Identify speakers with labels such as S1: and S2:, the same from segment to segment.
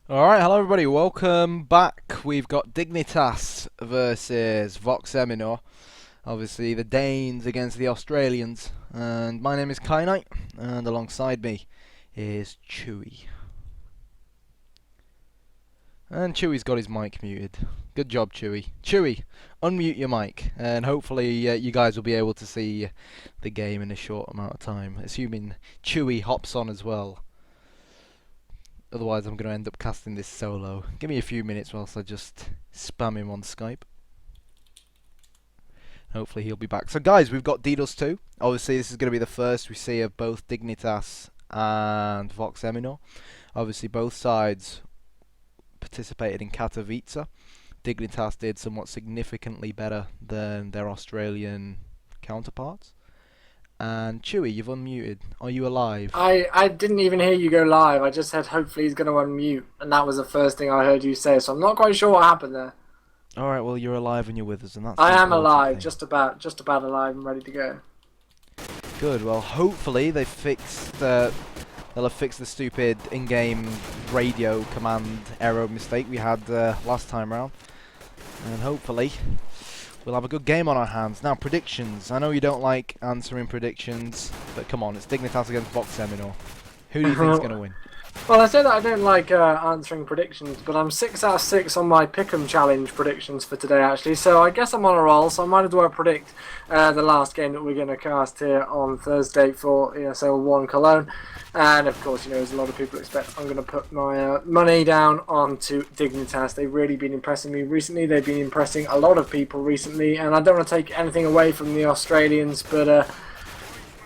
S1: Alright, hello everybody, welcome back. We've got Dignitas versus Vox Eminor. Obviously the Danes against the Australians. And my name is Kai Knight, and alongside me is Chewy. And Chewy's got his mic muted. Good job, Chewy. Chewy, unmute your mic, and hopefully you guys will be able to see the game in a short amount of time, assuming Chewy hops on as well. Otherwise, I'm going to end up casting this solo. Give me a few minutes whilst I just spam him on Skype. Hopefully he'll be back. So guys, we've got Dignitas 2. Obviously, this is going to be the first we see of both Dignitas and Vox Eminor. Obviously, both sides participated in Katowice. Dignitas did somewhat significantly better than their Australian counterparts. And Chewy, you've unmuted. Are you alive?
S2: I didn't even hear you go live. I just said hopefully he's going to unmute, and that was the first thing I heard you say. So I'm not quite sure what happened there.
S1: All right, well you're alive and you're with us, and that's
S2: I
S1: the
S2: am
S1: important
S2: alive,
S1: thing.
S2: just about alive and ready to go.
S1: Good. Well, hopefully they'll have fixed the stupid in-game radio command error mistake we had last time round, and hopefully we'll have a good game on our hands. Now, predictions. I know you don't like answering predictions, but come on, it's Dignitas against Vox Eminor. Who do you think's going to win?
S2: Well, I say that I don't like answering predictions, but I'm 6 out of 6 on my Pick'em Challenge predictions for today, actually. So I guess I'm on a roll, so I might as well predict the last game that we're going to cast here on Thursday for ESL 1 Cologne. And, of course, you know, as a lot of people expect, I'm going to put my money down onto Dignitas. They've really been impressing me recently. They've been impressing a lot of people recently, and I don't want to take anything away from the Australians, but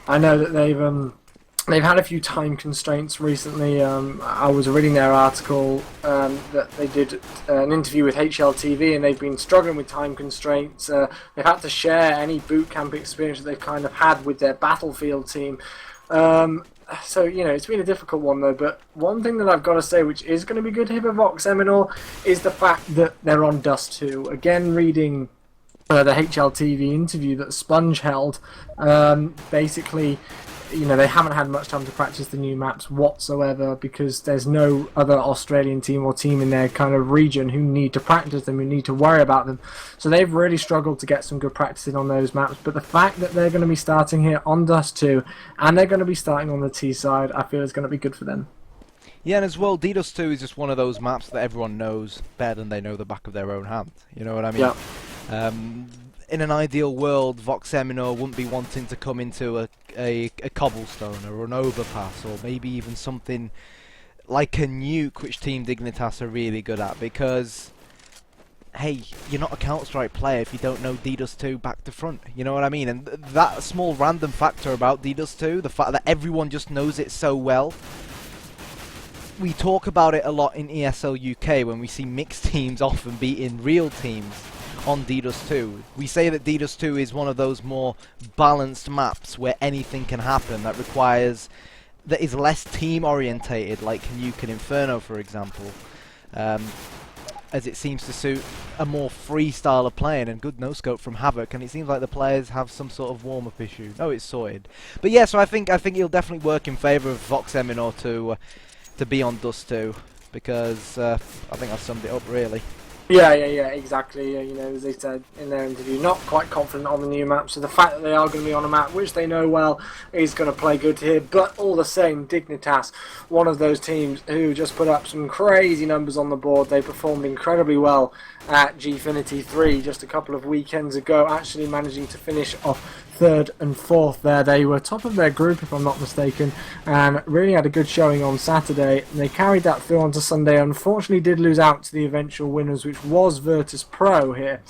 S2: I know that they've had a few time constraints recently. I was reading their article that they did an interview with HLTV, and they've been struggling with time constraints. They've had to share any boot camp experience that they've kind of had with their battlefield team. So, you know, it's been a difficult one, though. But one thing that I've got to say, which is going to be good here for Vox Eminor, is the fact that they're on Dust 2. Again, reading the HLTV interview that Sponge held, basically, you know, they haven't had much time to practice the new maps whatsoever because there's no other Australian team or team in their kind of region who need to practice them, who need to worry about them. So they've really struggled to get some good practicing on those maps. But the fact that they're going to be starting here on Dust 2 and they're going to be starting on the T side, I feel is going to be good for them.
S1: Yeah, and as well, Dignitas 2 is just one of those maps that everyone knows better than they know the back of their own hand. You know what I mean?
S2: Yeah.
S1: In an ideal world, Vox Eminor wouldn't be wanting to come into a cobblestone or an overpass, or maybe even something like a nuke, which Team Dignitas are really good at, because hey, you're not a Counter-Strike player if you don't know Dignitas 2 back to front, you know what I mean? And that small random factor about Dignitas 2, the fact that everyone just knows it so well, we talk about it a lot in ESL UK when we see mixed teams often beating real teams on Dignitas 2. We say that Dignitas 2 is one of those more balanced maps where anything can happen, that is less team orientated, like Nuke and Inferno, for example, as it seems to suit a more free style of playing, and good no scope from Havoc, and it seems like the players have some sort of warm up issue. Oh, it's sorted. But yeah, so I think it'll definitely work in favour of Vox Eminor to be on Dust 2, because I think I've summed it up really.
S2: Yeah, exactly. You know, as they said in their interview, not quite confident on the new map. So the fact that they are going to be on a map which they know well is going to play good here. But all the same, Dignitas, one of those teams who just put up some crazy numbers on the board. They performed incredibly well at Gfinity 3 just a couple of weekends ago, actually managing to finish off 3rd and 4th there. They were top of their group, if I'm not mistaken, and really had a good showing on Saturday. And they carried that through onto Sunday. Unfortunately, did lose out to the eventual winners, which was Virtus Pro here.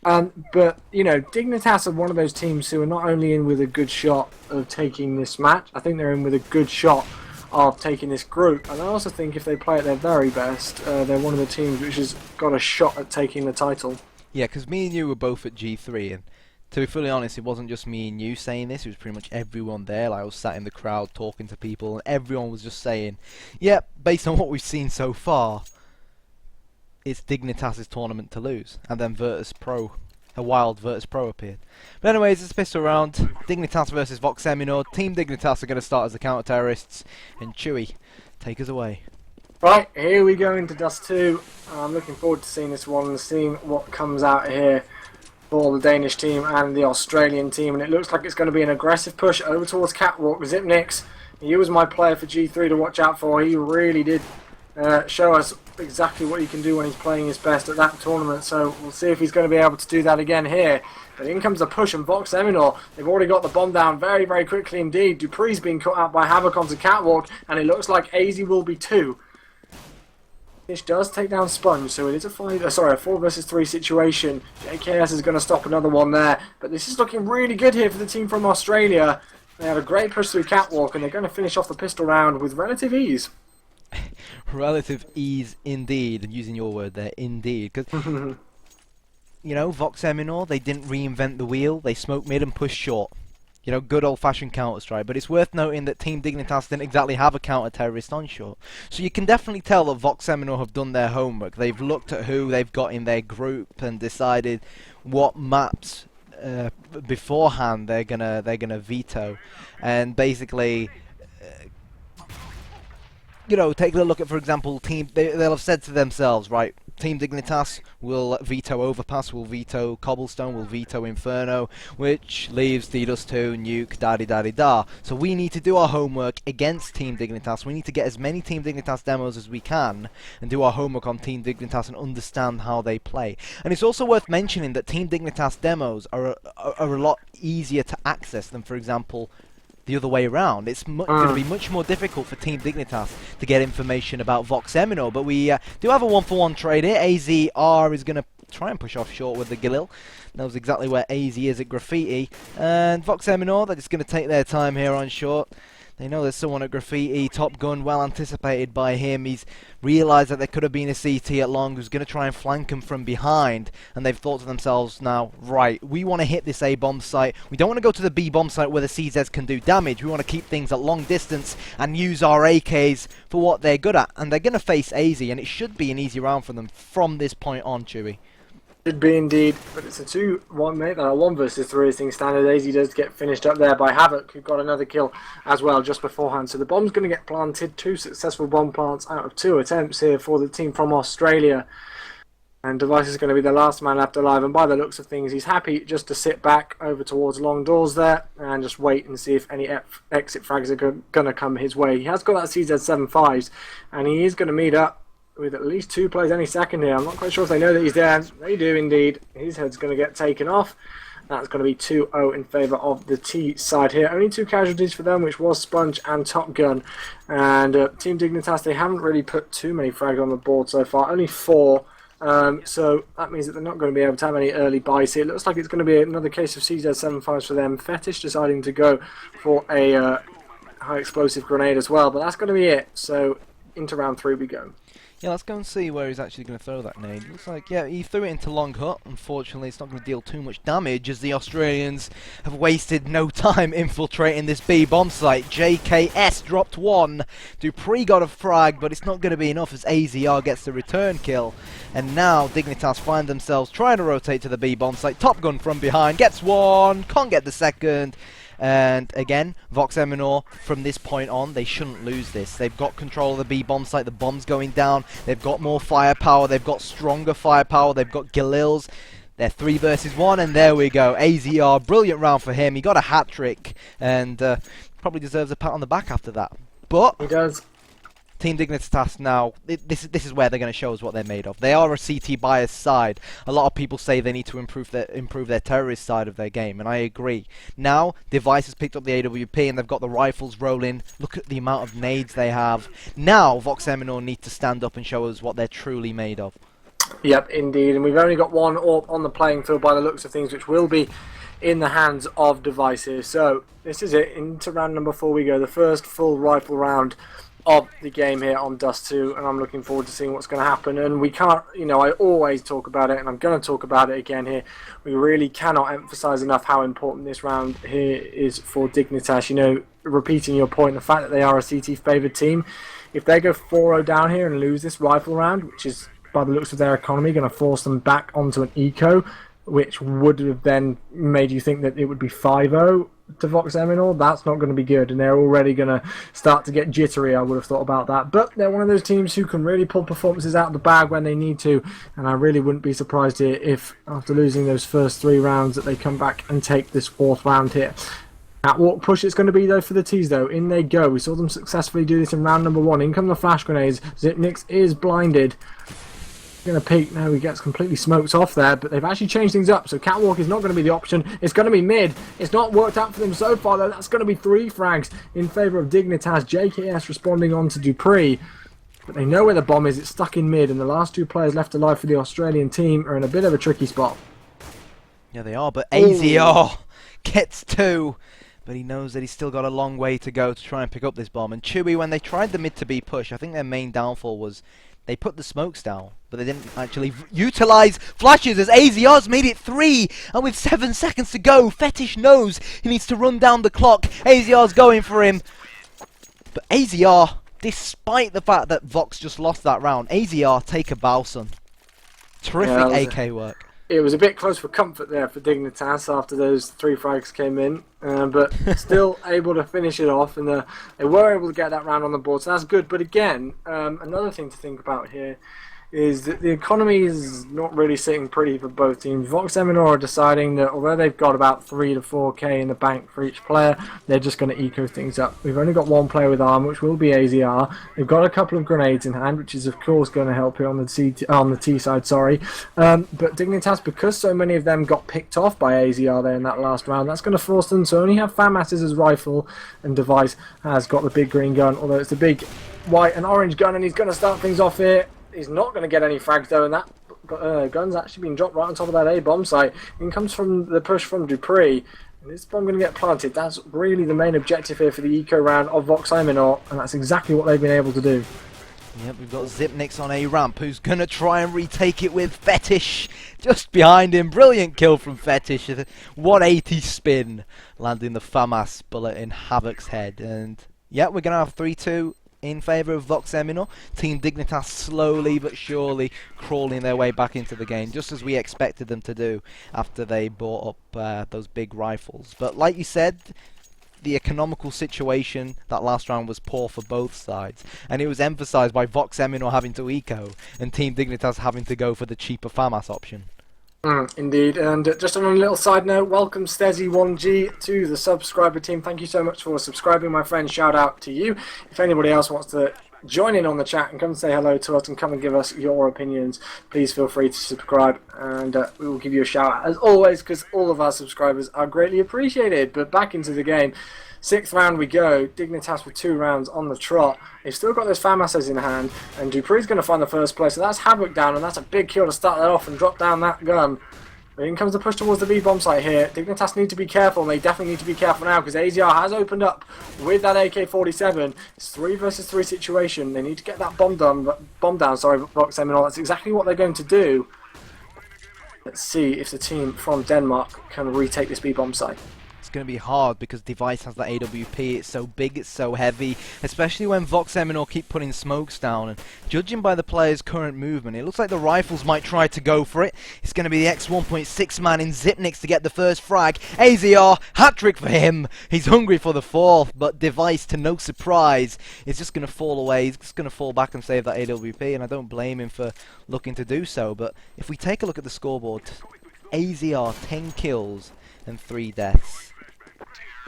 S2: But, you know, Dignitas are one of those teams who are not only in with a good shot of taking this match, I think they're in with a good shot of taking this group. And I also think if they play at their very best, they're one of the teams which has got a shot at taking the title.
S1: Yeah, because me and you were both at G3, and to be fully honest, it wasn't just me and you saying this, it was pretty much everyone there. Like, I was sat in the crowd talking to people, and everyone was just saying, yep, based on what we've seen so far, it's Dignitas' tournament to lose. And then a wild Virtus Pro appeared. But anyways, it's pissed around. Dignitas versus Vox Eminor. Team Dignitas are going to start as the counter-terrorists, and Chewy, take us away.
S2: Right, here we go into Dust 2. I'm looking forward to seeing this one and seeing what comes out here for the Danish team and the Australian team. And it looks like it's going to be an aggressive push over towards Catwalk. Zipnix, he was my player for G3 to watch out for. He really did show us exactly what he can do when he's playing his best at that tournament. So we'll see if he's going to be able to do that again here. But in comes the push, and Vox Eminor, they've already got the bomb down very, very quickly indeed. Dupree's being cut out by Havoc onto Catwalk, and it looks like AZ will be 2. This does take down Sponge, so it is a 4 versus 3 situation. JKS is going to stop another one there, but this is looking really good here for the team from Australia. They have a great push through Catwalk, and they're going to finish off the pistol round with relative ease.
S1: Relative ease indeed, and using your word there, indeed. Because, you know, Vox Eminor, they didn't reinvent the wheel, they smoked mid and pushed short. You know, good old-fashioned Counter-Strike. But it's worth noting that Team Dignitas didn't exactly have a counter-terrorist on short. So you can definitely tell that Vox Eminor have done their homework. They've looked at who they've got in their group and decided what maps beforehand they're gonna veto. And basically, you know, take a look at, for example, they'll have said to themselves, right, Team Dignitas will veto Overpass, will veto Cobblestone, will veto Inferno, which leaves Dignitas 2, Nuke, da-di-da-di-da. So we need to do our homework against Team Dignitas. We need to get as many Team Dignitas demos as we can and do our homework on Team Dignitas and understand how they play. And it's also worth mentioning that Team Dignitas demos are a lot easier to access than, for example, the other way around. It's going to be much more difficult for Team Dignitas to get information about Vox Eminor, but we do have a 1-for-1 trade here. AZR is going to try and push off short with the Galil. Knows exactly where AZ is at Graffiti. And Vox Eminor, they're just going to take their time here on short. They know there's someone at Graffiti, Top Gun, well anticipated by him. He's realised that there could have been a CT at long who's going to try and flank him from behind. And they've thought to themselves now, right, we want to hit this A bomb site. We don't want to go to the B bomb site where the CZs can do damage. We want to keep things at long distance and use our AKs for what they're good at. And they're going to face AZ, and it should be an easy round for them from this point on, Chewy.
S2: Should be indeed, but it's a 2-1 mate. 1 versus 3 as things standard. AZ does get finished up there by Havoc, who got another kill as well just beforehand. So the bomb's going to get planted. 2 successful bomb plants out of 2 attempts here for the team from Australia. And Device is going to be the last man left alive. And by the looks of things, he's happy just to sit back over towards long doors there and just wait and see if any exit frags are going to come his way. He has got that CZ-75s, and he is going to meet up with at least 2 plays any second here. I'm not quite sure if they know that he's there. They do indeed. His head's going to get taken off. That's going to be 2-0 in favour of the T side here. Only 2 casualties for them, which was Sponge and Top Gun. And Team Dignitas, they haven't really put too many frags on the board so far. Only 4. So that means that they're not going to be able to have any early buys here. It looks like it's going to be another case of CZ-75s for them. Fetish deciding to go for a high explosive grenade as well. But that's going to be it. So into round 3 we go.
S1: Yeah, let's go and see where he's actually going to throw that nade. Looks like, yeah, he threw it into Long Hut. Unfortunately, it's not going to deal too much damage as the Australians have wasted no time infiltrating this B bomb site. JKS dropped 1. Dupree got a frag, but it's not going to be enough as AZR gets the return kill. And now Dignitas find themselves trying to rotate to the B bomb site. Top Gun from behind, gets 1, can't get the second. And again, Vox Eminor, from this point on, they shouldn't lose this. They've got control of the B bomb site, the bomb's going down, they've got more firepower, they've got stronger firepower, they've got Galils. They're 3 versus 1, and there we go. AZR, brilliant round for him. He got a hat-trick, and probably deserves a pat on the back after that. But
S2: he does.
S1: Team Dignitas now, this is where they're going to show us what they're made of. They are a CT biased side. A lot of people say they need to improve their terrorist side of their game, and I agree. Now, Device has picked up the AWP, and they've got the rifles rolling. Look at the amount of nades they have. Now, Vox Eminor need to stand up and show us what they're truly made of.
S2: Yep, indeed. And we've only got 1 AWP on the playing field by the looks of things, which will be in the hands of Devices. So, this is it. Into round number 4 we go. The first full rifle round of the game here on Dust 2, and I'm looking forward to seeing what's going to happen. And we can't, you know, I always talk about it, and I'm going to talk about it again here. We really cannot emphasize enough how important this round here is for Dignitas. You know, repeating your point, the fact that they are a CT favoured team, if they go 4-0 down here and lose this rifle round, which is, by the looks of their economy, going to force them back onto an eco, which would have then made you think that it would be 5-0, to Vox Eminor, that's not going to be good, and they're already going to start to get jittery. I would have thought about that, but they're one of those teams who can really pull performances out of the bag when they need to, and I really wouldn't be surprised here if, after losing those first 3 rounds, that they come back and take this 4th round here. Catwalk push it's going to be though for the T's though. In they go. We saw them successfully do this in round number 1. In come the flash grenades. Zipnix is blinded. Going to peek. No, he gets completely smoked off there, but they've actually changed things up. So Catwalk is not going to be the option. It's going to be mid. It's not worked out for them so far though. That's going to be 3 frags in favour of Dignitas. JKS responding on to Dupree. But they know where the bomb is. It's stuck in mid, and the last 2 players left alive for the Australian team are in a bit of a tricky spot.
S1: Yeah, they are, but AZR gets 2. But he knows that he's still got a long way to go to try and pick up this bomb. And Chewy, when they tried the mid-to-B push, I think their main downfall was they put the smokes down, but they didn't actually utilise flashes as AZR's made it 3. And with 7 seconds to go, Fetish knows he needs to run down the clock. AZR's going for him. But AZR, despite the fact that Vox just lost that round, AZR take a bow, son. Terrific AK work.
S2: It was a bit close for comfort there for Dignitas after those 3 frags came in, but still able to finish it off, and they were able to get that round on the board, so that's good. But again, another thing to think about here is that the economy is not really sitting pretty for both teams. Vox Eminor are deciding that although they've got about 3 to 4k in the bank for each player, they're just going to eco things up. We've only got 1 player with arm, which will be AZR. They've got a couple of grenades in hand, which is of course going to help here on the T side. But Dignitas, because so many of them got picked off by AZR there in that last round, that's going to force them to only have FAMAS as his rifle, and Device has got the big green gun, although it's the big white and orange gun, and he's going to start things off here. He's not going to get any frags though, and that gun's actually been dropped right on top of that A bomb site. In comes from the push from Dupree, and this bomb going to get planted. That's really the main objective here for the eco round of Vox Eminor, and that's exactly what they've been able to do.
S1: Yep, we've got Zipnix on A ramp, who's going to try and retake it with Fetish just behind him. Brilliant kill from Fetish. 180 spin, landing the FAMAS bullet in Havoc's head. And yeah, we're going to have 3-2 in favour of Vox Eminor. Team Dignitas slowly but surely crawling their way back into the game, just as we expected them to do after they bought up those big rifles. But like you said, the economical situation that last round was poor for both sides, and it was emphasised by Vox Eminor having to eco and Team Dignitas having to go for the cheaper FAMAS option.
S2: Indeed, and just on a little side note, welcome Stezzy1G to the subscriber team. Thank you so much for subscribing, my friend. Shout out to you. If anybody else wants to join in on the chat and come say hello to us and come and give us your opinions, please feel free to subscribe, and we will give you a shout out as always, because all of our subscribers are greatly appreciated. But back into the game. 6th round we go. Dignitas with 2 rounds on the trot. They've still got those FAMASs in hand, and Dupree's going to find the first place. So that's Havoc down, and that's a big kill to start that off and drop down that gun. But in comes the push towards the B bomb site here. Dignitas need to be careful, and they definitely need to be careful now, because AZR has opened up with that AK-47. It's 3 versus 3 situation. They need to get that bomb down. Vox Eminor. That's exactly what they're going to do. Let's see if the team from Denmark can retake this B bomb site.
S1: Going to be hard because Device has that AWP. It's so big, it's so heavy, especially when Vox Eminor keep putting smokes down. And judging by the player's current movement, it looks like the rifles might try to go for it. It's going to be the X1.6 man in Zipnix to get the first frag. AZR, hat-trick for him. He's hungry for the 4th, but Device, to no surprise, is just going to fall away. He's just going to fall back and save that AWP, and I don't blame him for looking to do so. But if we take a look at the scoreboard, AZR 10 kills and 3 deaths.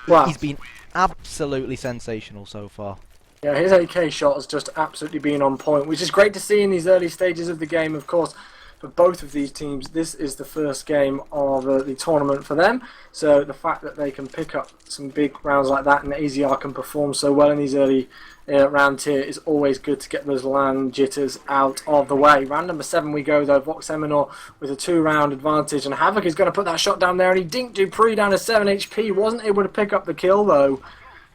S2: Wow.
S1: He's been absolutely sensational so far.
S2: Yeah, his AK shot has just absolutely been on point, which is great to see in these early stages of the game. Of course, for both of these teams, this is the first game of the tournament for them. So the fact that they can pick up some big rounds like that and the AZR can perform so well in these early rounds here is always good to get those LAN jitters out of the way. Round number 7 we go though. Vox Eminor with a 2-round advantage, and Havoc is going to put that shot down there, and he dinked Dupree down to 7 HP. Wasn't able to pick up the kill though,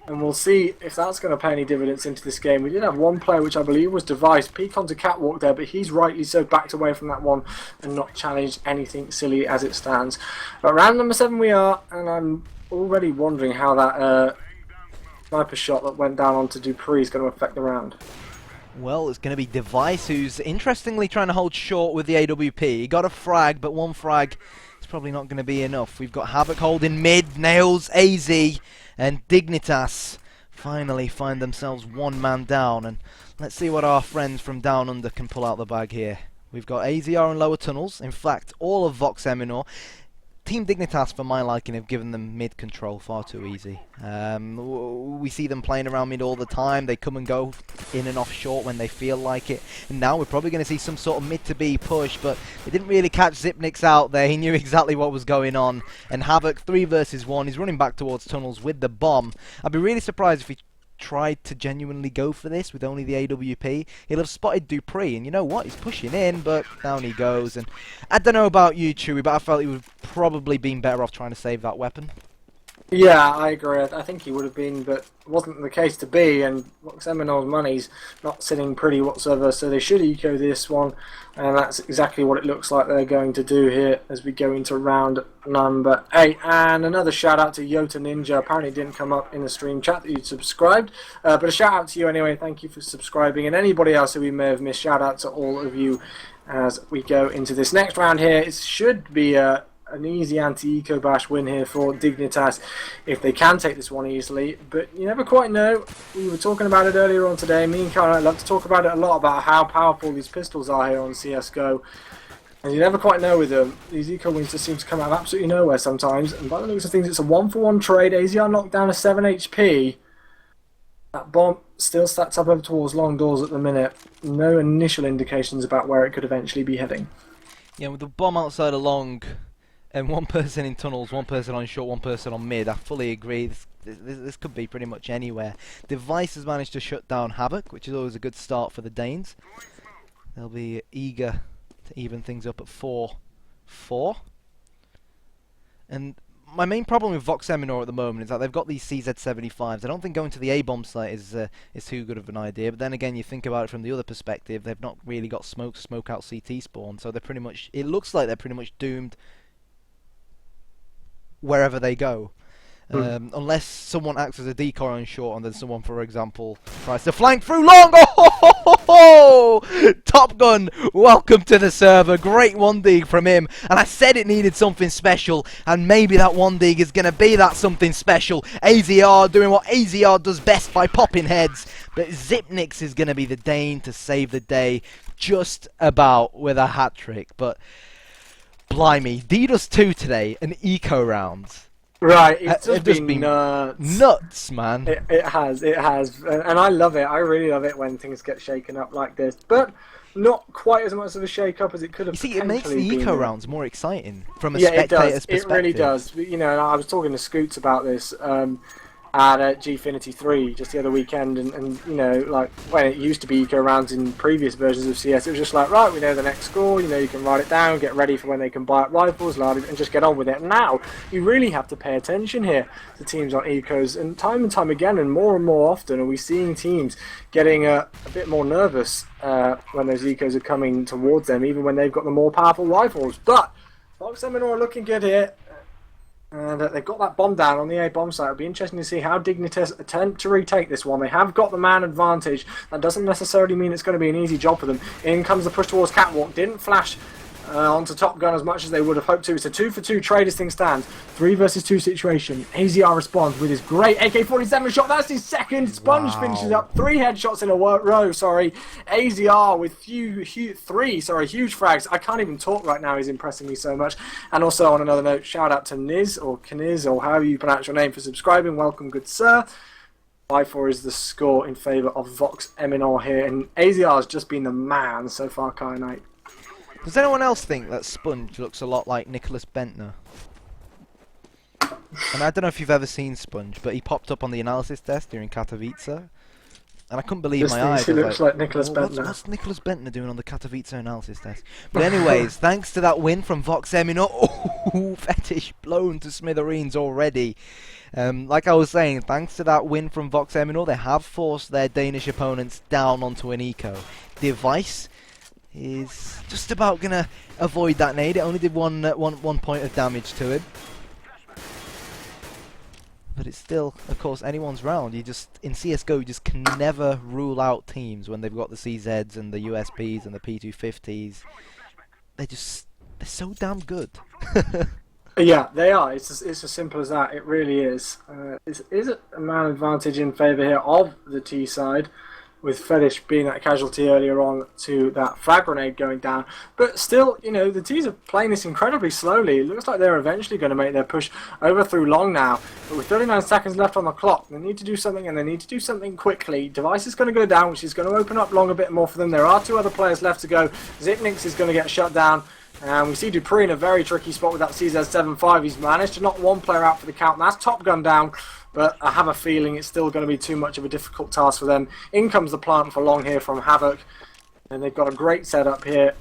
S2: and we'll see if that's going to pay any dividends into this game. We did have one player, which I believe was Device, peek onto Catwalk there, but he's rightly so backed away from that one and not challenged anything silly as it stands. But round number 7 we are, and I'm already wondering how that sniper shot that went down onto Dupree is going to affect the round.
S1: Well, it's going to be Device, who's interestingly trying to hold short with the AWP. He got a frag, but one frag is probably not going to be enough. We've got Havoc holding mid, nails AZ, and Dignitas finally find themselves one man down. And let's see what our friends from down under can pull out the bag here. We've got AZR in lower tunnels. In fact, all of Vox Eminor. Team Dignitas, for my liking, have given them mid control far too easy. We see them playing around mid all the time. They come and go in and off short when they feel like it. And now we're probably going to see some sort of mid to B push, but they didn't really catch Zipnix out there. He knew exactly what was going on. And Havoc, 3 versus 1. He's running back towards tunnels with the bomb. I'd be really surprised if he tried to genuinely go for this with only the AWP. He'll have spotted Dupree, and you know what? He's pushing in, but down he goes. And I don't know about you, Chewy, but I felt he would probably been better off trying to save that weapon.
S2: Yeah, I agree. I think he would have been, but it wasn't the case to be. And Eminor's money's not sitting pretty whatsoever, so they should eco this one. And that's exactly what it looks like they're going to do here as we go into round number 8. And another shout out to Yota Ninja. Apparently it didn't come up in the stream chat that you'd subscribed. But a shout out to you anyway. Thank you for subscribing. And anybody else who we may have missed, shout out to all of you as we go into this next round here. It should be an easy anti-eco bash win here for Dignitas if they can take this one easily, but you never quite know. We were talking about it earlier on today. Me and Karen love to talk about it a lot, about how powerful these pistols are here on CSGO, and you never quite know with them. These eco wins just seem to come out of absolutely nowhere sometimes, and by the looks of things it's a 1-for-1 trade. AZR knocked down to 7 HP. That bomb still stacks up over towards long doors at the minute. No initial indications about where it could eventually be heading.
S1: Yeah, with the bomb outside of long, and one person in tunnels, one person on short, one person on mid. I fully agree. This could be pretty much anywhere. Device has managed to shut down Havoc, which is always a good start for the Danes. They'll be eager to even things up at 4-4. And my main problem with Vox Eminor at the moment is that they've got these CZ75s. I don't think going to the A-bomb site is too good of an idea. But then again, you think about it from the other perspective, they've not really got smoke out CT spawn. So they're pretty much, it looks like they're pretty much doomed wherever they go. Unless someone acts as a decoy on short and then someone, for example, tries to flank through long. Oh, Top Gun, welcome to the server. Great one dig from him. And I said it needed something special, and maybe that one dig is going to be that something special. AZR doing what AZR does best by popping heads. But Zipnix is going to be the Dane to save the day, just about, with a hat trick. But blimey, DDoS 2 today, an eco round.
S2: Right, it's just been nuts.
S1: Nuts, man.
S2: It has, and I love it. I really love it when things get shaken up like this, but not quite as much of a shake-up as it could have.
S1: You see, it makes the eco rounds more exciting from a
S2: spectator's
S1: perspective.
S2: It really does. You know, and I was talking to Scoots about this at Gfinity 3 just the other weekend, and you know, like when it used to be eco rounds in previous versions of CS, it was just like, right, we know the next score, you know, you can write it down, get ready for when they can buy up rifles, load it, and just get on with it. Now you really have to pay attention here to teams on ecos, and time again and more often are we seeing teams getting a bit more nervous when those ecos are coming towards them, even when they've got the more powerful rifles. But Vox Eminor are looking good here. And they've got that bomb down on the A bomb site. It'll be interesting to see how Dignitas attempt to retake this one. They have got the man advantage. That doesn't necessarily mean it's going to be an easy job for them. In comes the push towards Catwalk. Didn't flash onto Top Gun as much as they would have hoped to. It's a 2-for-2 trade as things stand. 3 versus 2 situation. AZR responds with his great AK-47 shot. That's his second. Sponge finishes up 3 headshots in a row. Sorry, AZR with three huge frags. I can't even talk right now. He's impressing me so much. And also on another note, shout out to Niz or Kniz or however you pronounce your name for subscribing. Welcome, good sir. 5-4 is the score in favour of Vox Eminor here, and AZR has just been the man so far, Knight.
S1: Does anyone else think that Sponge looks a lot like Nicholas Bentner? And I don't know if you've ever seen Sponge, but he popped up on the analysis test during Katowice, and I couldn't believe my eyes.
S2: He looks like Nicholas Bentner.
S1: What's Nicholas Bentner doing on the Katowice analysis test? But anyways, thanks to that win from Vox Eminor, Fetish blown to smithereens already. Like I was saying, thanks to that win from Vox Eminor, they have forced their Danish opponents down onto an eco. Device is just about gonna avoid that nade. It only did one point of damage to him, but it's still, of course, anyone's round. You just, in CS:GO, you just can never rule out teams when they've got the CZs and the USPs and the P250s. They're so damn good.
S2: Yeah, they are. It's as simple as that. It really is. Is it a man advantage in favour here of the T side, with Fetish being that casualty earlier on to that frag grenade going down. But still, the T's are playing this incredibly slowly. It looks like they're eventually going to make their push over through long now. But with 39 seconds left on the clock, they need to do something, and they need to do something quickly. Device is going to go down, which is going to open up long a bit more for them. There are 2 other players left to go. Zipnix is going to get shut down. And we see Dupree in a very tricky spot with that CZ-75. He's managed to knock one player out for the count. And that's Top Gun down, but I have a feeling it's still going to be too much of a difficult task for them. In comes the plant for long here from Havoc. And they've got a great setup here.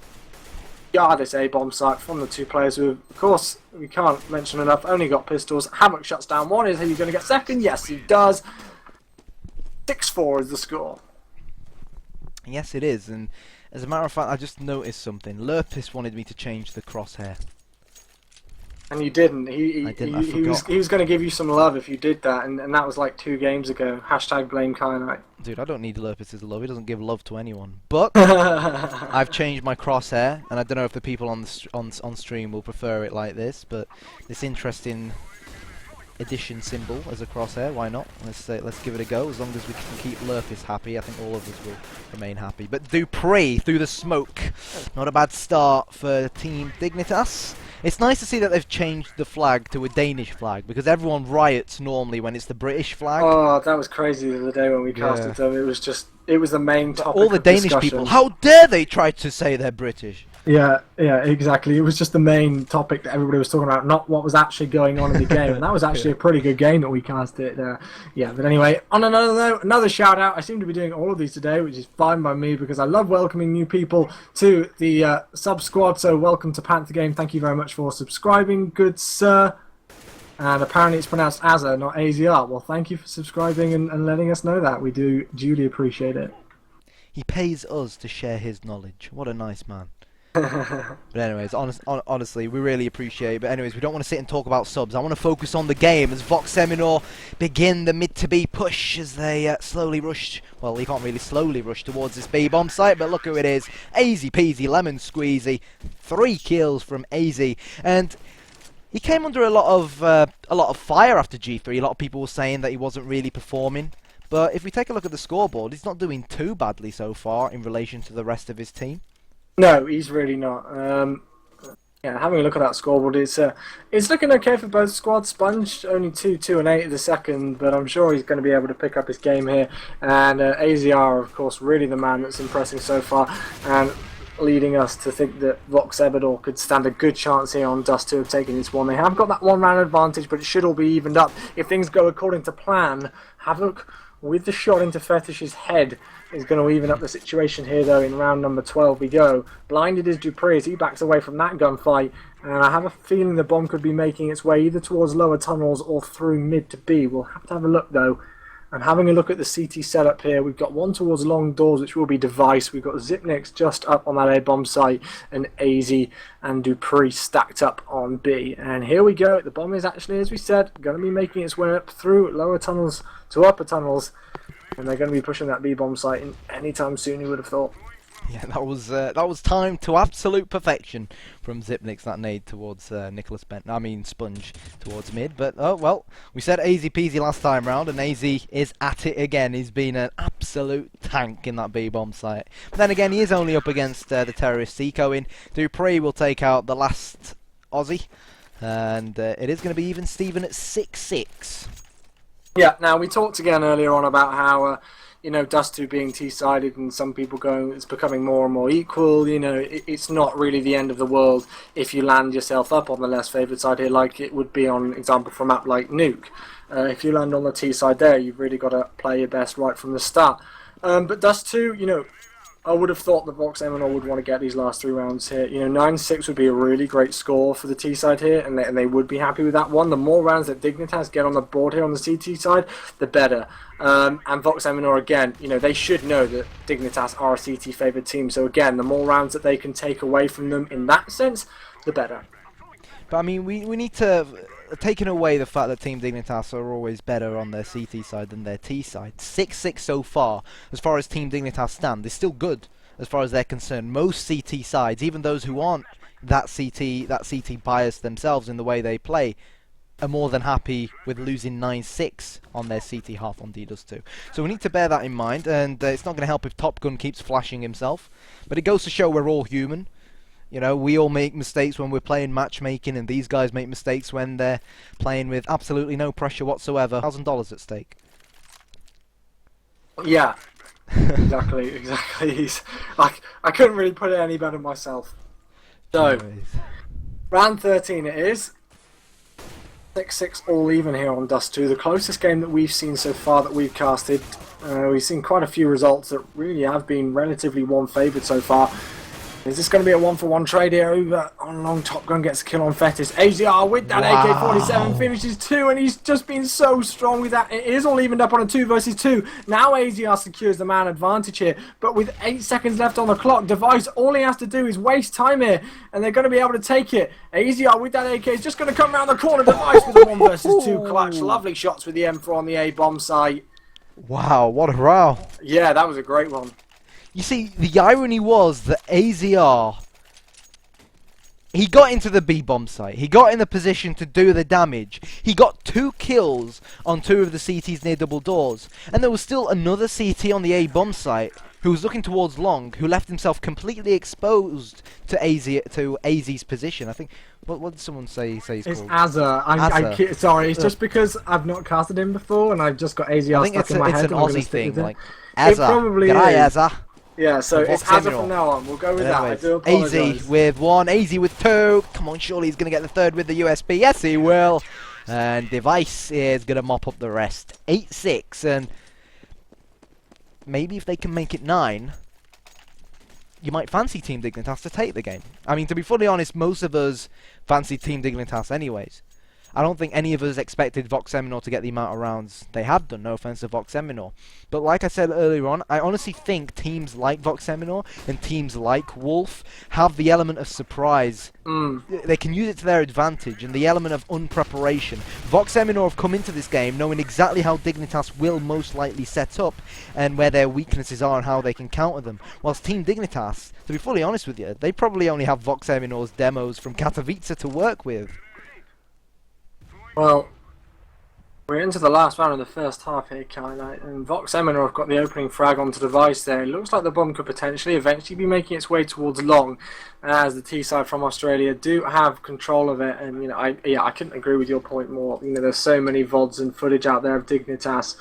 S2: Guard this A-bomb site from the 2 players who, of course, we can't mention enough, only got pistols. Havoc shuts down one. Is he going to get second? Yes, he does. 6-4 is the score.
S1: Yes, it is, and as a matter of fact, I just noticed something. Lurpis wanted me to change the crosshair.
S2: And you didn't.
S1: I didn't, I forgot.
S2: He was going to give you some love if you did that, and that was like 2 games ago. Hashtag blame Kyanite.
S1: Dude, I don't need Lurpis' love. He doesn't give love to anyone. But I've changed my crosshair, and I don't know if the people on the on stream will prefer it like this, but this interesting addition symbol as a crosshair, why not? Let's give it a go. As long as we can keep Lurpis happy, I think all of us will remain happy. But Dupree through the smoke, not a bad start for Team Dignitas. It's nice to see that they've changed the flag to a Danish flag, because everyone riots normally when it's the British flag.
S2: Oh, that was crazy the other day when we casted them. It was the main topic.
S1: All the Danish
S2: discussion.
S1: people, how dare they try to say they're British?
S2: Yeah, exactly. It was just the main topic that everybody was talking about, not what was actually going on in the game. And that was actually a pretty good game that we casted. Yeah, but anyway, on another note, another shout out. I seem to be doing all of these today, which is fine by me because I love welcoming new people to the sub squad. So welcome to Panther Game. Thank you very much for subscribing, good sir. And apparently it's pronounced Azza, not AZR. Well, thank you for subscribing and letting us know that. We do duly appreciate it.
S1: He pays us to share his knowledge. What a nice man. But anyways, honestly, we really appreciate it. But anyways, we don't want to sit and talk about subs. I want to focus on the game as Vox Eminor begin the mid-to-B push as they slowly rush. Well, they can't really slowly rush towards this B-bomb site, but look who it is. Easy peasy, lemon squeezy. 3 kills from AZ. And he came under a lot of fire after G3. A lot of people were saying that he wasn't really performing. But if we take a look at the scoreboard, he's not doing too badly so far in relation to the rest of his team.
S2: No, he's really not. Yeah, having a look at that scoreboard, it's looking okay for both squads. Sponge only 2 and 8 of the second, but I'm sure he's going to be able to pick up his game here. And AZR, of course, really the man that's impressing so far, and leading us to think that Vox Eminor could stand a good chance here on Dust 2 of taking this one. They have got that 1 round advantage, but it should all be evened up if things go according to plan. Havoc with the shot into Fetish's head is going to even up the situation here, though. In round number 12 we go. Blinded is Dupree as he backs away from that gunfight, and I have a feeling the bomb could be making its way either towards lower tunnels or through mid to B. We'll have to have a look, though. And having a look at the CT setup here, we've got one towards long doors, which will be Device. We've got Zipnix just up on that A-bomb site, and AZ and Dupree stacked up on B. And here we go. The bomb is actually, as we said, going to be making its way up through lower tunnels to upper tunnels. And they're going to be pushing that B-bomb site in anytime soon, you would have thought.
S1: Yeah, that was timed to absolute perfection from Zipnix, that nade towards Sponge towards mid. But oh well, we said easy peasy last time round, and AZ is at it again. He's been an absolute tank in that B-bomb site. But then again, he is only up against the terrorist Ecoing. Dupree will take out the last Aussie, and it is going to be even Steven at 6-6.
S2: Yeah, now we talked again earlier on about how Dust 2 being T-sided and some people going it's becoming more and more equal. It's not really the end of the world if you land yourself up on the less favoured side here, like it would be on example for a map like Nuke. If you land on the T side there, you've really got to play your best right from the start. But Dust 2, I would have thought that Vox Eminor would want to get these last 3 rounds here. 9-6 would be a really great score for the T side here, and they would be happy with that one. The more rounds that Dignitas get on the board here on the CT side, the better. And Vox Eminor, again, they should know that Dignitas are a CT favoured team. So again, the more rounds that they can take away from them in that sense, the better.
S1: But I mean, we need to... Taking away the fact that Team Dignitas are always better on their CT side than their T side, 6-6 so far, as far as Team Dignitas stand, is still good as far as they're concerned. Most CT sides, even those who aren't that CT bias themselves in the way they play, are more than happy with losing 9-6 on their CT half on D-Dust 2. So we need to bear that in mind, and it's not going to help if Top Gun keeps flashing himself. But it goes to show we're all human. You know, we all make mistakes when we're playing matchmaking, and these guys make mistakes when they're playing with absolutely no pressure whatsoever. $1,000 at stake.
S2: Yeah, exactly. He's like, I couldn't really put it any better myself. So,
S1: Anyways.
S2: round 13 it is. 6-6 all even here on Dust 2. The closest game that we've seen so far that we've casted. We've seen quite a few results that really have been relatively one-favoured so far. Is this going to be a one-for-one trade here? Over on long. Top Gun gets a kill on Fetis. AZR with that AK-47 finishes 2, and he's just been so strong with that. It is all evened up on a 2 versus 2. Now AZR secures the man advantage here, but with 8 seconds left on the clock, Device, all he has to do is waste time here, and they're going to be able to take it. AZR with that AK is just going to come around the corner. Device with a 1 versus 2 clutch. Lovely shots with the M4 on the A-bomb site.
S1: Wow, what a row.
S2: Yeah, that was a great one.
S1: You see, the irony was that AZR, he got into the B-bomb site. He got in the position to do the damage. He got 2 kills on 2 of the CTs near double doors. And there was still another CT on the A-bomb site who was looking towards long, who left himself completely exposed to AZ's position. I think, what did someone say he's
S2: It's
S1: called?
S2: Azza. Sorry, it's just because I've not casted him before and I've just got AZR
S1: I think
S2: stuck in my head.
S1: it's an Aussie thing, like,
S2: It
S1: Azza.
S2: probably
S1: G'day,
S2: is.
S1: Azza.
S2: Yeah, so it's
S1: Vox
S2: Azza
S1: Eminor.
S2: from now on. We'll go with that. I
S1: Anyways,
S2: do apologise.
S1: AZ with 1, AZ with 2. Come on, surely he's going to get the 3rd with the USB. Yes, he will. And Device is going to mop up the rest. 8-6, and maybe if they can make it 9, you might fancy Team Dignitas to take the game. I mean, to be fully honest, most of us fancy Team Dignitas anyways. I don't think any of us expected Vox Eminor to get the amount of rounds they have done, no offense to Vox Eminor. But like I said earlier on, I honestly think teams like Vox Eminor and teams like Wolf have the element of surprise. They can use it to their advantage, and the element of unpreparation. Vox Eminor have come into this game knowing exactly how Dignitas will most likely set up, and where their weaknesses are and how they can counter them. Whilst Team Dignitas, to be fully honest with you, they probably only have Vox Eminor's demos from Katowice to work with.
S2: Well, we're into the last round of the first half here, Kyle, and Vox Eminor have got the opening frag onto Device there. It looks like the bomb could potentially eventually be making its way towards long, as the T-side from Australia do have control of it. And you know, I couldn't agree with your point more. You know, there's so many VODs and footage out there of Dignitas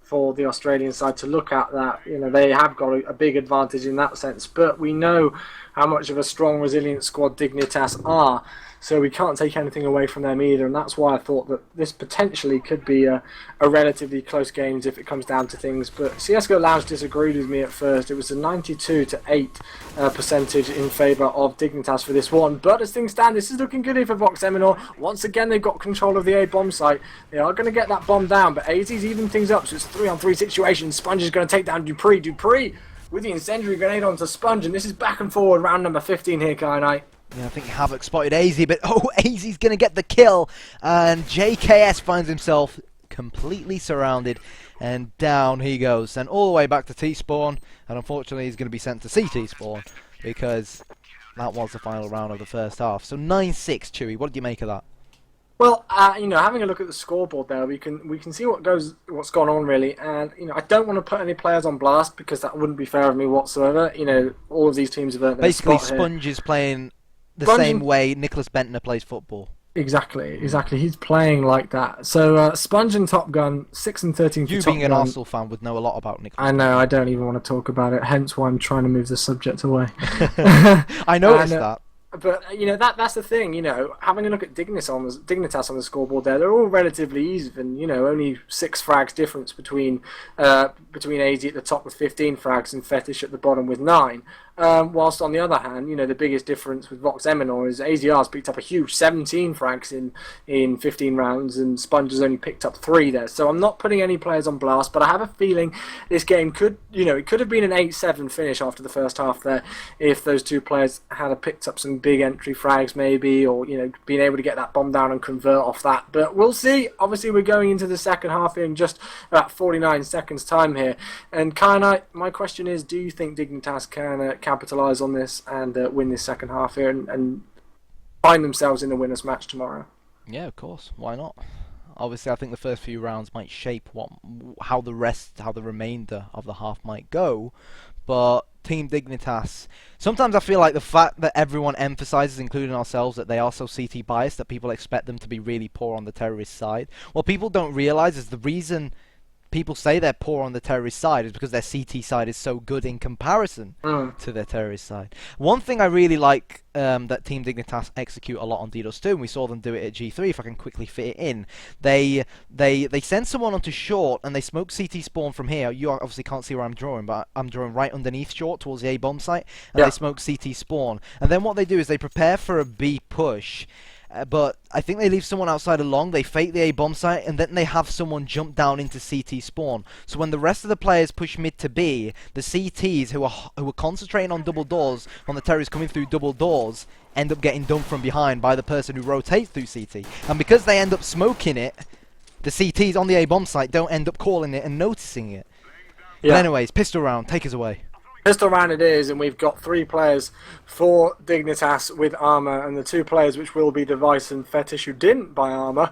S2: for the Australian side to look at that. You know, they have got a big advantage in that sense, but we know how much of a strong, resilient squad Dignitas are. So we can't take anything away from them either, and that's why I thought that this potentially could be a relatively close game if it comes down to things. But CSGO Lounge disagreed with me at first. It was a 92-8 percentage in favour of Dignitas for this one. But as things stand, this is looking good here for Vox Eminor. Once again, they've got control of the A-bomb site. They are going to get that bomb down, but AZ's even things up, so it's a 3-on-3 situation. Sponge is going to take down Dupree. Dupree with the incendiary grenade onto Sponge, and this is back and forward, round number 15 here, Kyanite.
S1: Yeah, I think Havoc spotted AZ, but AZ's going to get the kill, and JKS finds himself completely surrounded, and down he goes, sent all the way back to T-spawn, and unfortunately he's going to be sent to CT spawn, because that was the final round of the first half. So 9-6, Chewy, what did you make of that?
S2: Well, you know, having a look at the scoreboard there, we can see what's gone on really, and you know, I don't want to put any players on blast because that wouldn't be fair of me whatsoever. You know, all of these teams have earned their
S1: Basically,
S2: spot
S1: Sponge is playing the
S2: Sponge
S1: same way Nicholas Bentner plays football.
S2: Exactly. He's playing like that. So Sponge and Top Gun, 6 and 13 for
S1: You
S2: Top
S1: being an
S2: Gun.
S1: Arsenal fan would know a lot about Nicholas.
S2: I know. I don't even want to talk about it. Hence why I'm trying to move the subject away.
S1: I noticed that.
S2: But you know, that's the thing. You know, having a look at Dignitas on the scoreboard there, they're all relatively even. You know, only 6 frags difference between AZ at the top with 15 frags and Fetish at the bottom with 9. Whilst on the other hand, you know, the biggest difference with Vox Eminor is AZR's picked up a huge 17 frags in 15 rounds, and Sponge has only picked up 3 there. So I'm not putting any players on blast, but I have a feeling this game could, you know, it could have been an 8-7 finish after the first half there if those 2 players had picked up some big entry frags maybe, or you know, being able to get that bomb down and convert off that. But we'll see. Obviously, we're going into the second half in just about 49 seconds time here. And Kyanite, my question is, do you think Dignitas capitalise on this and win this second half here and find themselves in the winners' match tomorrow.
S1: Yeah, of course. Why not? Obviously, I think the first few rounds might shape how the remainder of the half might go. But Team Dignitas, sometimes I feel like the fact that everyone emphasizes, including ourselves, that they are so CT biased, that people expect them to be really poor on the terrorist side. What people don't realize is the reason people say they're poor on the terrorist side is because their CT side is so good in comparison to their terrorist side. One thing I really like that Team Dignitas execute a lot on DDoS 2, and we saw them do it at G3, if I can quickly fit it in, they send someone onto short and they smoke CT spawn from here. You obviously can't see where I'm drawing, but I'm drawing right underneath short towards the A bomb site, and they smoke CT spawn. And then what they do is they prepare for a B push. But I think they leave someone outside along, they fake the A bomb site, and then they have someone jump down into CT spawn. So when the rest of the players push mid to B, the CTs who are concentrating on double doors, on the terrorists coming through double doors, end up getting done from behind by the person who rotates through CT. And because they end up smoking it, the CTs on the A bomb site don't end up calling it and noticing it. But anyways, pistol round, take us away.
S2: Pistol round it is, and we've got 3 players for Dignitas with armor, and the 2 players which will be Device and Fetish, who didn't buy armor,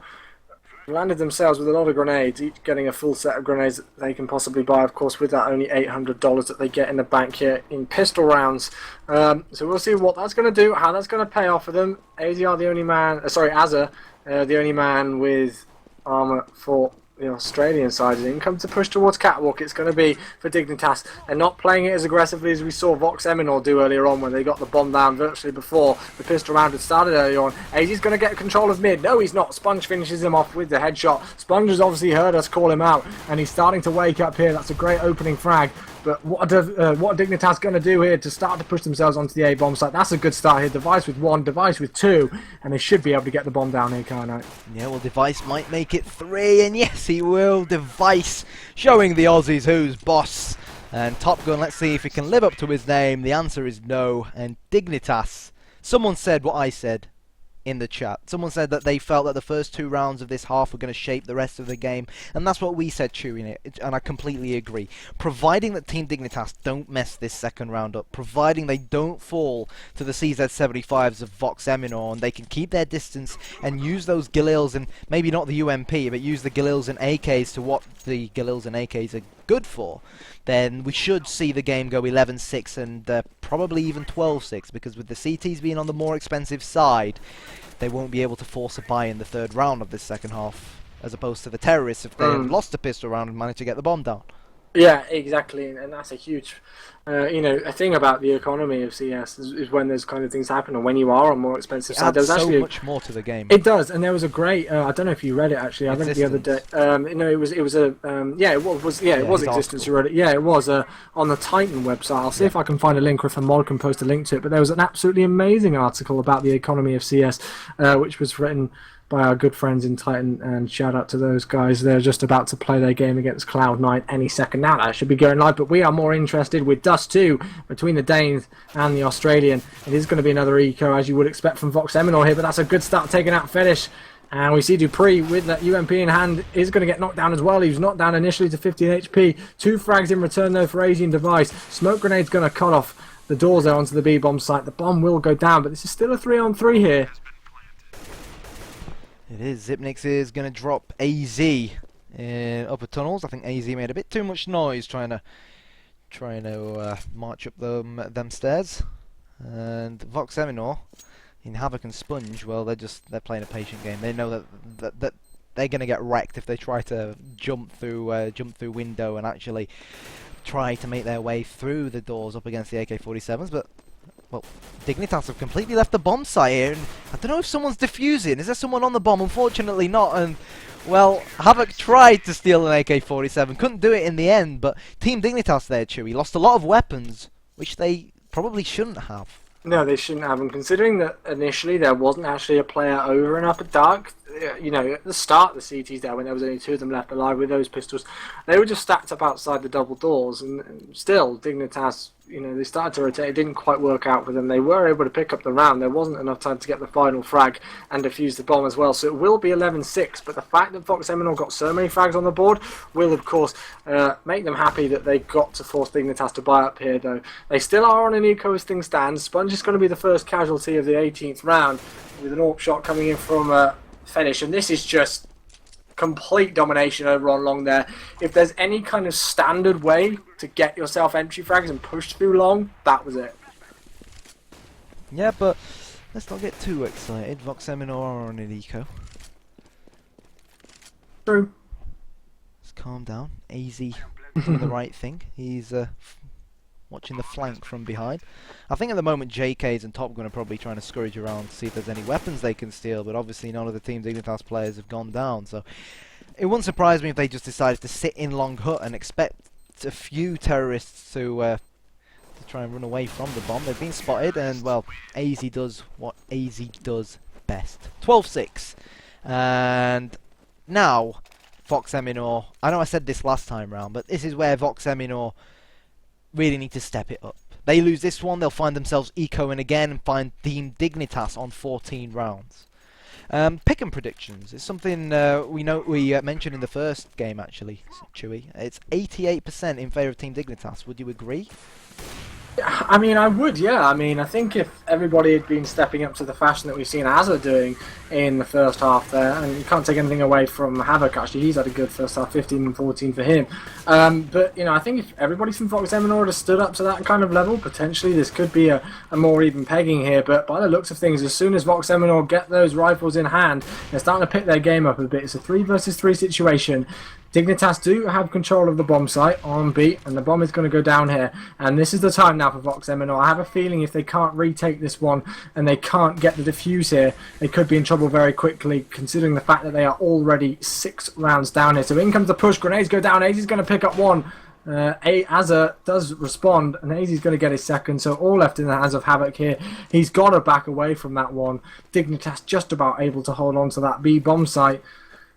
S2: landed themselves with a lot of grenades, each getting a full set of grenades that they can possibly buy, of course, with that only $800 that they get in the bank here in pistol rounds. So we'll see what that's going to do, how that's going to pay off for them. AZR the only man, Azza, the only man with armor for the Australian side, is in. Come to push towards Catwalk. It's going to be for Dignitas. They're not playing it as aggressively as we saw Vox Eminor do earlier on when they got the bomb down virtually before the pistol round had started earlier on. AZ's going to get control of mid. No, he's not. Sponge finishes him off with the headshot. Sponge has obviously heard us call him out, and he's starting to wake up here. That's a great opening frag. But what are Dignitas going to do here to start to push themselves onto the A bomb site? That's a good start here. Device with 1, Device with 2, and they should be able to get the bomb down here, can't I?
S1: Yeah, well, Device might make it 3, and yes, he will. Device showing the Aussies who's boss. And Top Gun, let's see if he can live up to his name. The answer is no. And Dignitas, someone said what I said in the chat. Someone said that they felt that the first 2 rounds of this half were going to shape the rest of the game, and that's what we said, chewing it, and I completely agree. Providing that Team Dignitas don't mess this second round up, providing they don't fall to the CZ75s of Vox Eminor, and they can keep their distance and use those Galils, and maybe not the UMP, but use the Galils and AKs to what the Galils and AKs are good for, then we should see the game go 11-6 and probably even 12-6, because with the CTs being on the more expensive side, they won't be able to force a buy in the 3rd round of this second half, as opposed to the terrorists if they have lost a pistol round and managed to get the bomb down.
S2: Yeah, exactly, and that's a huge, a thing about the economy of CS is when those kind of things happen, and when you are on more expensive side.
S1: There's so much more to the game.
S2: It does, and there was a great. I don't know if you read it actually. I read it the other day. It was Existence. You read it. Yeah, it was on the Titan website. I'll see if I can find a link, or if a mod can post a link to it. But there was an absolutely amazing article about the economy of CS, which was written by our good friends in Titan, and shout out to those guys. They're just about to play their game against Cloud9 any second now. That should be going live, but we are more interested with Dust 2 between the Danes and the Australian. It is going to be another eco, as you would expect from Vox Eminor here, but that's a good start taking out Fetish. And we see Dupree with that UMP in hand is going to get knocked down as well. He was knocked down initially to 15 HP. 2 frags in return though for Asian Device. Smoke grenade's going to cut off the doors there onto the B bomb site. The bomb will go down, but this is still a 3-on-3 here.
S1: It is. Zipnix is going to drop AZ in upper tunnels. I think AZ made a bit too much noise trying to march up them stairs. And Vox Eminor in Havoc and Sponge, well, they're playing a patient game. They know that they're going to get wrecked if they try to jump through window and actually try to make their way through the doors up against the AK-47s, but well, Dignitas have completely left the bomb site here, and I don't know if someone's defusing. Is there someone on the bomb? Unfortunately not, and well, Havoc tried to steal an AK-47, couldn't do it in the end, but Team Dignitas there, Chewy, lost a lot of weapons, which they probably shouldn't have.
S2: No, they shouldn't have, and considering that initially there wasn't actually a player over in Upper Dark, at the start of the CTs there, when there was only 2 of them left alive with those pistols, they were just stacked up outside the double doors, and still, Dignitas, they started to rotate. It didn't quite work out for them. They were able to pick up the round. There wasn't enough time to get the final frag and defuse the bomb as well. So it will be 11-6. But the fact that Vox Eminor got so many frags on the board will, of course, make them happy that they got to force Dignitas to buy up here, though. They still are on an eco as things stand. Sponge is going to be the first casualty of the 18th round with an AWP shot coming in from Finish. And this is just complete domination over on long there. If there's any kind of standard way to get yourself entry frags and push through long, that was it.
S1: Yeah, but let's not get too excited. Vox Eminor are on an eco.
S2: True.
S1: Let's calm down. AZ doing the right thing. He's watching the flank from behind. I think at the moment JKs and Top Gun are probably trying to scurry around to see if there's any weapons they can steal, but obviously none of the Team Dignitas players have gone down, so it wouldn't surprise me if they just decided to sit in Long Hut and expect a few terrorists to try and run away from the bomb. They've been spotted, and well, AZ does what AZ does best. 12-6. And now Vox Eminor, I know I said this last time round, but this is where Vox Eminor really need to step it up. They lose this one, they'll find themselves ecoing again and find Team Dignitas on 14 rounds. Pick 'em predictions. It's something we mentioned in the first game actually, Chewy. It's 88% in favour of Team Dignitas. Would you agree?
S2: I mean, I would, yeah. I mean, I think if everybody had been stepping up to the fashion that we've seen Azza doing in the first half there, and you can't take anything away from Havoc, actually, he's had a good first half, 15 and 14 for him. But, I think if everybody from Vox Eminor had stood up to that kind of level, potentially this could be a more even pegging here. But by the looks of things, as soon as Vox Eminor get those rifles in hand, they're starting to pick their game up a bit. It's a 3 versus 3 situation. Dignitas do have control of the bomb site on beat, and the bomb is going to go down here. And this is the time now for Vox Eminor. I have a feeling if they can't retake this one and they can't get the defuse here, they could be in trouble very quickly, considering the fact that they are already 6 rounds down here. So in comes the push. Grenades go down. AZ's going to pick up one. Azza does respond, and AZ's going to get his second. So all left in the hands of Havoc here. He's got to back away from that one. Dignitas just about able to hold on to that B bomb site.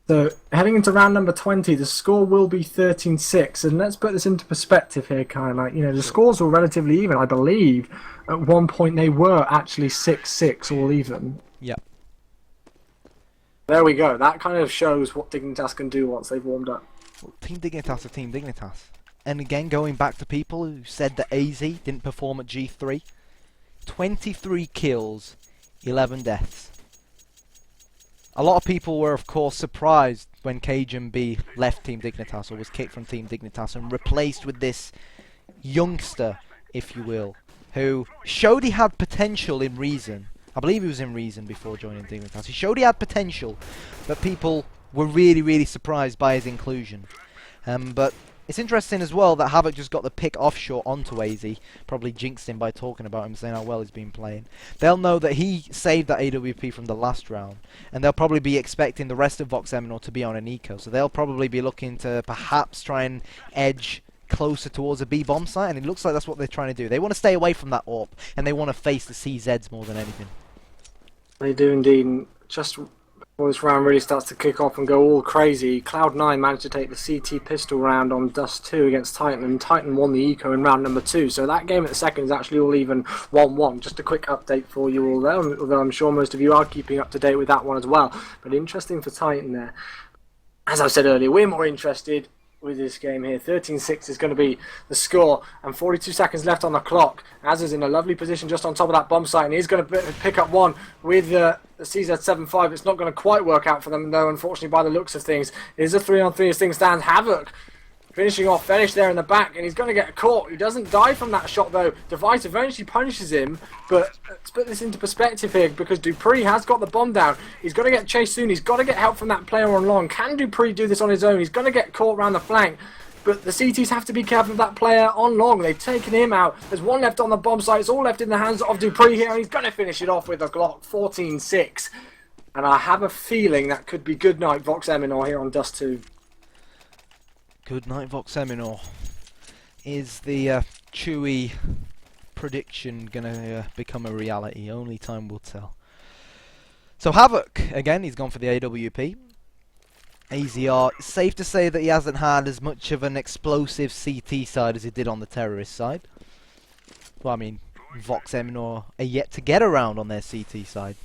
S2: So, heading into round number 20, the score will be 13-6, and let's put this into perspective here, kind of the scores were relatively even, I believe. At one point they were actually 6-6, all even.
S1: Yep.
S2: There we go, that kind of shows what Dignitas can do once they've warmed up.
S1: Well, Team Dignitas are Team Dignitas. And again, going back to people who said that AZ didn't perform at G3, 23 kills, 11 deaths. A lot of people were, of course, surprised when Cajun B left Team Dignitas, or was kicked from Team Dignitas, and replaced with this youngster, if you will, who showed he had potential in Reason. I believe he was in Reason before joining Dignitas. He showed he had potential, but people were really, really surprised by his inclusion. But it's interesting as well that Havoc just got the pick offshore onto AZ, probably jinxed him by talking about him, saying how well he's been playing. They'll know that he saved that AWP from the last round, and they'll probably be expecting the rest of Vox Eminor to be on an eco, so they'll probably be looking to perhaps try and edge closer towards a B bomb site, and it looks like that's what they're trying to do. They want to stay away from that AWP, and they want to face the CZs more than anything.
S2: They do indeed, and just before this round really starts to kick off and go all crazy, Cloud9 managed to take the CT pistol round on Dust 2 against Titan, and Titan won the eco in round number 2. So that game at the second is actually all even 1-1. Just a quick update for you all there, although I'm sure most of you are keeping up to date with that one as well. But interesting for Titan there. As I said earlier, we're more interested with this game here. 13-6 is going to be the score, and 42 seconds left on the clock. Azza's in a lovely position just on top of that bomb site, and he's going to pick up one with the CZ75. It's not going to quite work out for them, though, unfortunately, by the looks of things. It is a 3-on-3 as things stand. Havoc finishing off Finish there in the back, and he's going to get caught. He doesn't die from that shot, though. Device eventually punishes him, but let's put this into perspective here, because Dupree has got the bomb down. He's got to get chased soon. He's got to get help from that player on long. Can Dupree do this on his own? He's going to get caught around the flank, but the CTs have to be careful of that player on long. They've taken him out. There's one left on the bomb site. It's all left in the hands of Dupree here, and he's going to finish it off with a Glock. 14-6. And I have a feeling that could be good night Vox Eminor here on Dust 2.
S1: Good night, Vox Eminor. Is the Chewy prediction going to become a reality? Only time will tell. So Havoc, again, he's gone for the AWP. AZR, safe to say that he hasn't had as much of an explosive CT side as he did on the terrorist side. Well, I mean, Vox Eminor are yet to get around on their CT side.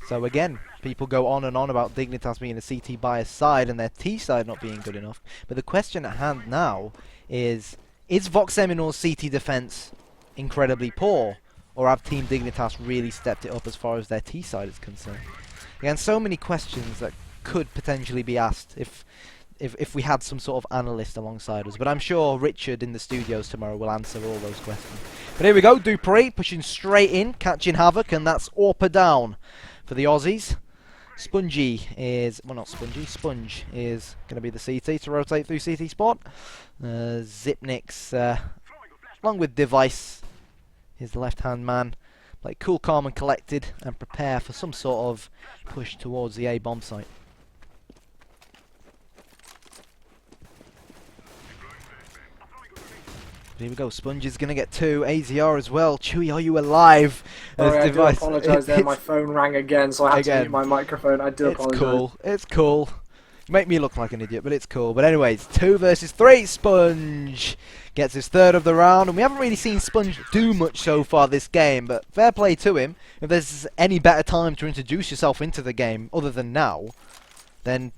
S1: So again, people go on and on about Dignitas being a CT biased side and their T side not being good enough. But the question at hand now is Vox Eminor's CT defense incredibly poor? Or have Team Dignitas really stepped it up as far as their T side is concerned? Again, so many questions that could potentially be asked if we had some sort of analyst alongside us. But I'm sure Richard in the studios tomorrow will answer all those questions. But here we go, Dupree pushing straight in, catching Havoc, and that's up or down for the Aussies. Spongy is, well, not Spongy, Sponge is going to be the CT to rotate through CT spot. Zipnix, along with Device, is the left-hand man. Play cool, calm and collected and prepare for some sort of push towards the A bomb site. Here we go, Sponge is going to get 2, AZR as well. Chewy, are you alive?
S2: Sorry, I do apologise there, my phone rang again, so I had to mute my microphone. I do apologise.
S1: It's cool, it's cool. You make me look like an idiot, but it's cool. But anyways, 2 versus 3, Sponge gets his 3rd of the round, and we haven't really seen Sponge do much so far this game, but fair play to him. If there's any better time to introduce yourself into the game, other than now, then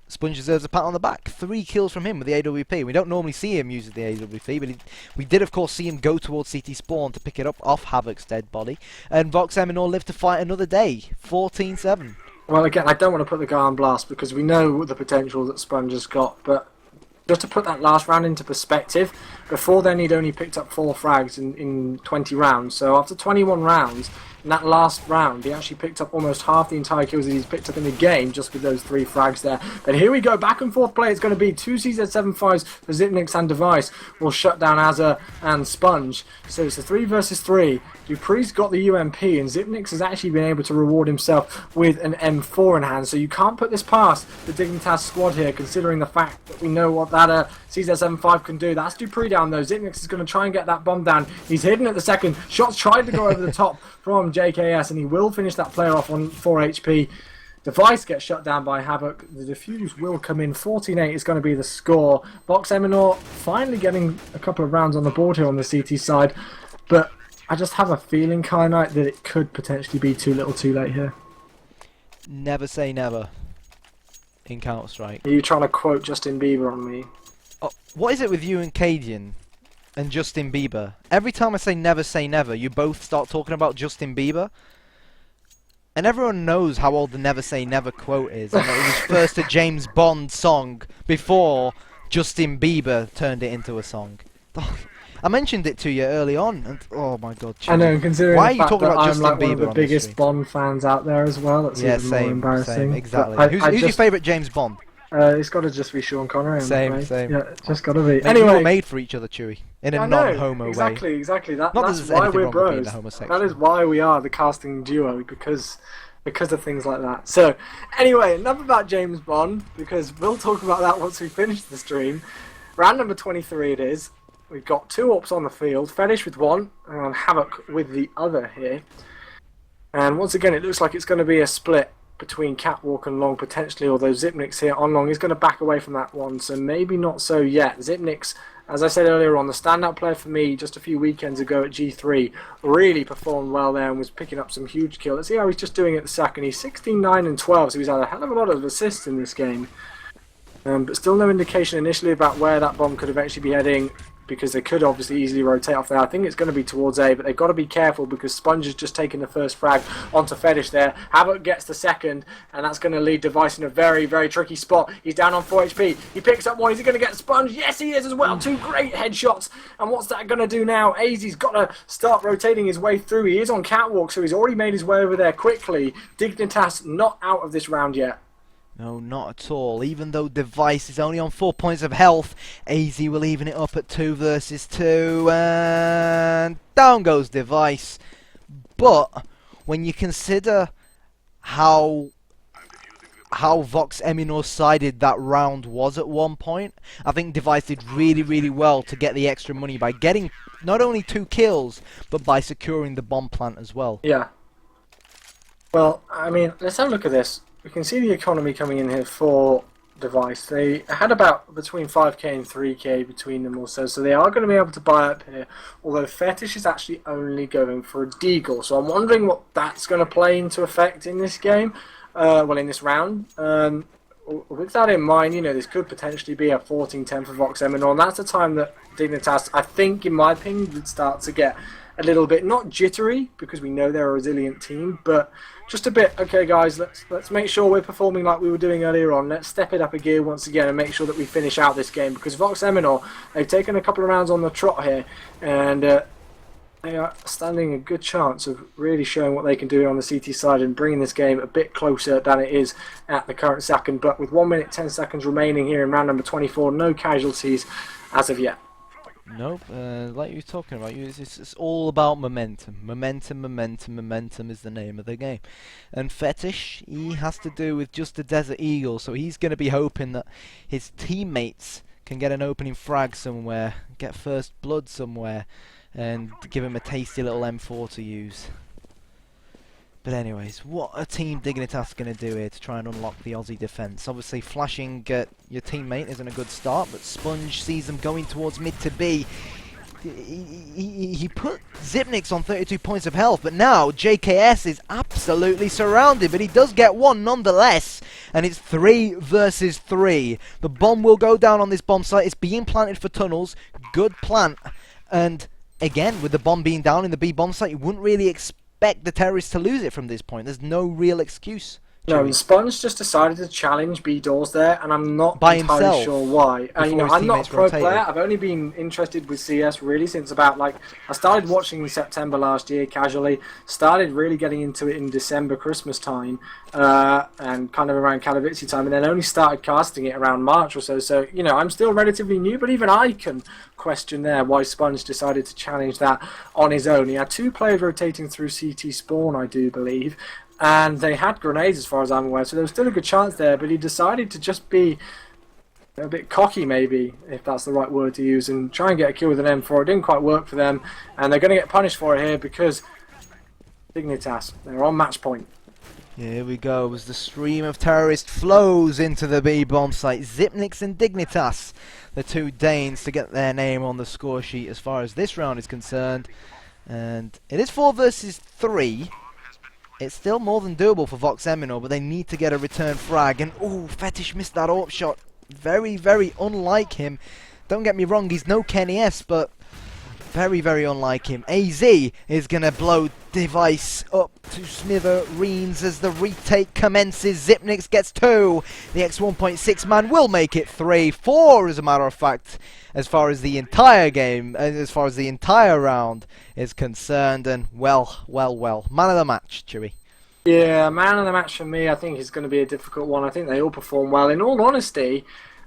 S1: Sponge deserves a pat on the back. 3 kills from him with the AWP. We don't normally see him use the AWP, but we did of course see him go towards CT spawn to pick it up off Havoc's dead body. And Vox Eminor lived to fight another day. 14-7.
S2: Well, again, I don't want to put the guy on blast because we know the potential that Sponge has got, but just to put that last round into perspective, before then he'd only picked up 4 frags in 20 rounds. So after 21 rounds, in that last round, he actually picked up almost half the entire kills that he's picked up in the game just with those 3 frags there. But here we go, back and forth play. It's going to be 2 CZ75s for Zipnix and Device. Will shut down Azza and Sponge. So it's a 3 versus 3. Dupree's got the UMP, and Zipnix has actually been able to reward himself with an M4 in hand. So you can't put this past the Dignitas squad here, considering the fact that we know what that CZ75 can do. That's Dupree down though. Zipnix is going to try and get that bomb down. He's hidden at the second. Shots tried to go over the top from JKS, and he will finish that player off on 4 HP. Device gets shut down by Havoc. The defuse will come in. 14-8 is going to be the score. Vox Eminor finally getting a couple of rounds on the board here on the CT side, but I just have a feeling, Kyanite, that it could potentially be too little too late here.
S1: Never say never in Counter-Strike.
S2: Are you trying to quote Justin Bieber on me?
S1: Oh, what is it with you and Cadian and Justin Bieber? Every time I say never, you both start talking about Justin Bieber. And everyone knows how old the Never Say Never quote is. And it was first a James Bond song before Justin Bieber turned it into a song. I mentioned it to you early on, and oh my god,
S2: I know, considering
S1: why are
S2: the
S1: you
S2: fact
S1: talking
S2: that
S1: about
S2: I'm
S1: Justin
S2: like
S1: Bieber
S2: one of the
S1: on
S2: biggest
S1: this
S2: Bond fans out there as well. That's even more embarrassing.
S1: Same, exactly. Who's
S2: I
S1: your
S2: just,
S1: favourite James Bond?
S2: It's got to just be Sean Connery.
S1: Same.
S2: Yeah, it's just got to be.
S1: Maybe
S2: Anyway,
S1: we're made for each other, Chewy, in a non-homo way.
S2: Exactly.
S1: Not
S2: That's
S1: that there's
S2: why
S1: anything
S2: we're
S1: wrong with being
S2: bros.
S1: a homosexual.
S2: That is why we are the casting duo, because of things like that. So, anyway, enough about James Bond, because we'll talk about that once we finish the stream. Round number 23 it is. We've got 2 AWPs on the field, Fetish with 1 and Havoc with the other here. And once again, it looks like it's going to be a split between Catwalk and Long potentially, although Zipnix here on Long is going to back away from that one, so maybe not so yet. Zipnix, as I said earlier on, the standout player for me just a few weekends ago at G3, really performed well there and was picking up some huge kills. Let's see how he's just doing at the second. He's 16, 9 and 12, so he's had a hell of a lot of assists in this game. But still no indication initially about where that bomb could eventually be heading, because they could obviously easily rotate off there. I think it's going to be towards A, but they've got to be careful because Sponge has just taken the first frag onto Fetish there. Havoc gets the second, and that's going to lead Device in a very, very tricky spot. He's down on 4 HP. He picks up one. Is he going to get Sponge? Yes, he is as well. 2 great headshots. And what's that going to do now? AZ's got to start rotating his way through. He is on Catwalk, so he's already made his way over there quickly. Dignitas not out of this round yet.
S1: No, not at all. Even though Device is only on 4 points of health, AZ will even it up at 2 versus 2, and down goes Device. But when you consider how Vox Eminor sided that round was at one point, I think Device did really, really well to get the extra money by getting not only 2 kills, but by securing the bomb plant as well.
S2: Yeah. Well, I mean, let's have a look at this. We can see the economy coming in here for device. They had about between 5k and 3k between them or so, so they are going to be able to buy up here. Although Fetish is actually only going for a Deagle, so I'm wondering what that's going to play into effect in this game. Well, in this round. With that in mind, this could potentially be a 14-10 for Vox Eminor, and that's the time that Dignitas, I think, in my opinion, would start to get a little bit, not jittery, because we know they're a resilient team, but just a bit, okay guys, let's make sure we're performing like we were doing earlier on. Let's step it up a gear once again and make sure that we finish out this game, because Vox Eminor, they've taken a couple of rounds on the trot here, and they are standing a good chance of really showing what they can do on the CT side and bringing this game a bit closer than it is at the current second. But with 1 minute 10 seconds remaining here in round number 24, no casualties as of yet.
S1: Nope, like you were talking about, it's all about momentum. Momentum is the name of the game. And Fetish, he has to do with just a Desert Eagle, so he's going to be hoping that his teammates can get an opening frag somewhere, get first blood somewhere, and give him a tasty little M4 to use. But anyways, what are Team Dignitas going to do here to try and unlock the Aussie defence? Obviously, flashing your teammate isn't a good start, but Sponge sees them going towards mid to B. He put Zipnix on 32 points of health, but now JKS is absolutely surrounded, but he does get one nonetheless, and it's 3 versus 3. The bomb will go down on this bomb site. It's being planted for tunnels. Good plant. And again, with the bomb being down in the B bomb site, you wouldn't really expect the terrorists to lose it from this point. There's no real excuse.
S2: No, and Sponge just decided to challenge B doors there, and I'm not entirely sure why. I'm not a pro player. I've only been interested with CS really since about I started watching in September last year casually. Started really getting into it in December, Christmas time, and kind of around Katowice time, and then only started casting it around March or so. So I'm still relatively new, but even I can question there why Sponge decided to challenge that on his own. He had 2 players rotating through CT spawn, I do believe. And they had grenades as far as I'm aware, so there was still a good chance there, but he decided to just be a bit cocky maybe, if that's the right word to use, and try and get a kill with an M4. It didn't quite work for them, and they're going to get punished for it here because Dignitas, they're on match point.
S1: Here we go, as the stream of terrorists flows into the B bomb site. Zipnix and Dignitas, the 2 Danes, to get their name on the score sheet as far as this round is concerned. And it is 4 versus 3. It's still more than doable for Vox Eminor, but they need to get a return frag. And, ooh, Fetish missed that AWP shot. Very, very unlike him. Don't get me wrong, he's no Kenny S, but very, very unlike him. AZ is going to blow Device up to smithereens as the retake commences. Zipnix gets 2. The X1.6 man will make it 3. 4, as a matter of fact, as far as the entire game, as far as the entire round is concerned. And, well. Man of the match, Chewy.
S2: Yeah, man of the match for me, I think is going to be a difficult one. I think they all perform well. In all honesty,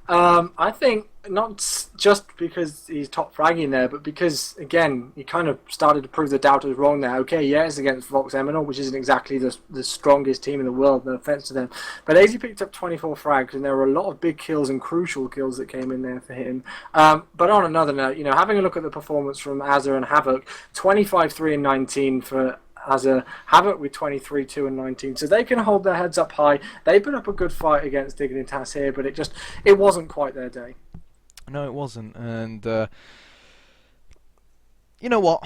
S2: I think not just because he's top fragging there, but because, again, he kind of started to prove the doubters wrong there. Okay, yeah, it's against Vox Eminor, which isn't exactly the strongest team in the world, no offense to them. But AZ picked up 24 frags, and there were a lot of big kills and crucial kills that came in there for him. But on another note, having a look at the performance from Azza and Havoc, 25, 3 and 19 for as a Havoc with 23, 2 and 19, so they can hold their heads up high. They put up a good fight against Dignitas here, but it wasn't quite their day.
S1: No, it wasn't, and you know what?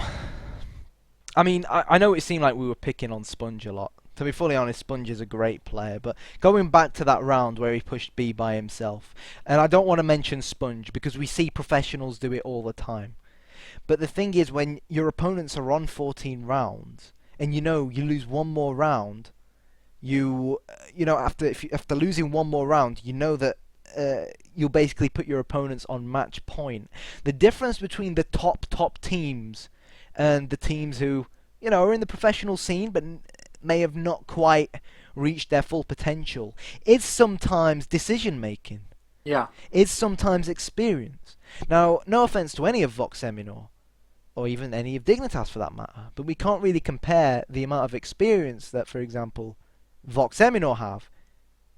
S1: I mean, I know it seemed like we were picking on Sponge a lot. To be fully honest, Sponge is a great player, but going back to that round where he pushed B by himself, and I don't want to mention Sponge because we see professionals do it all the time. But the thing is, when your opponents are on 14 rounds, and you lose one more round, after losing one more round, you know that you'll basically put your opponents on match point. The difference between the top teams and the teams who are in the professional scene but may have not quite reached their full potential is sometimes decision making.
S2: Yeah.
S1: It's sometimes experience. Now, no offense to any of Vox Eminor, or even any of Dignitas for that matter, but we can't really compare the amount of experience that, for example, Vox Eminor have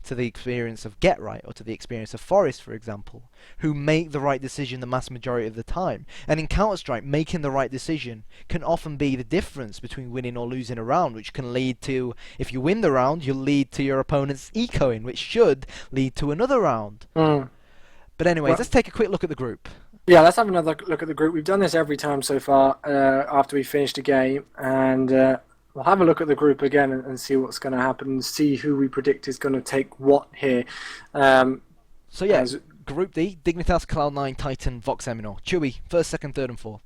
S1: to the experience of Get Right or to the experience of Forest, for example, who make the right decision the mass majority of the time. And in Counter-Strike, making the right decision can often be the difference between winning or losing a round, which can lead to, if you win the round, you'll lead to your opponent's ecoing, which should lead to another round.
S2: Mm.
S1: But anyways,
S2: Well,
S1: let's take a quick look at the group.
S2: yeah, let's have another look at the group. We've done this every time so far after we finished a game, and we'll have a look at the group again and see what's going to happen and see who we predict is going to take what here.
S1: So yeah,
S2: as-
S1: Group D, Dignitas, Cloud9, Titan, Vox Eminor. Chewy, first, second, third and fourth.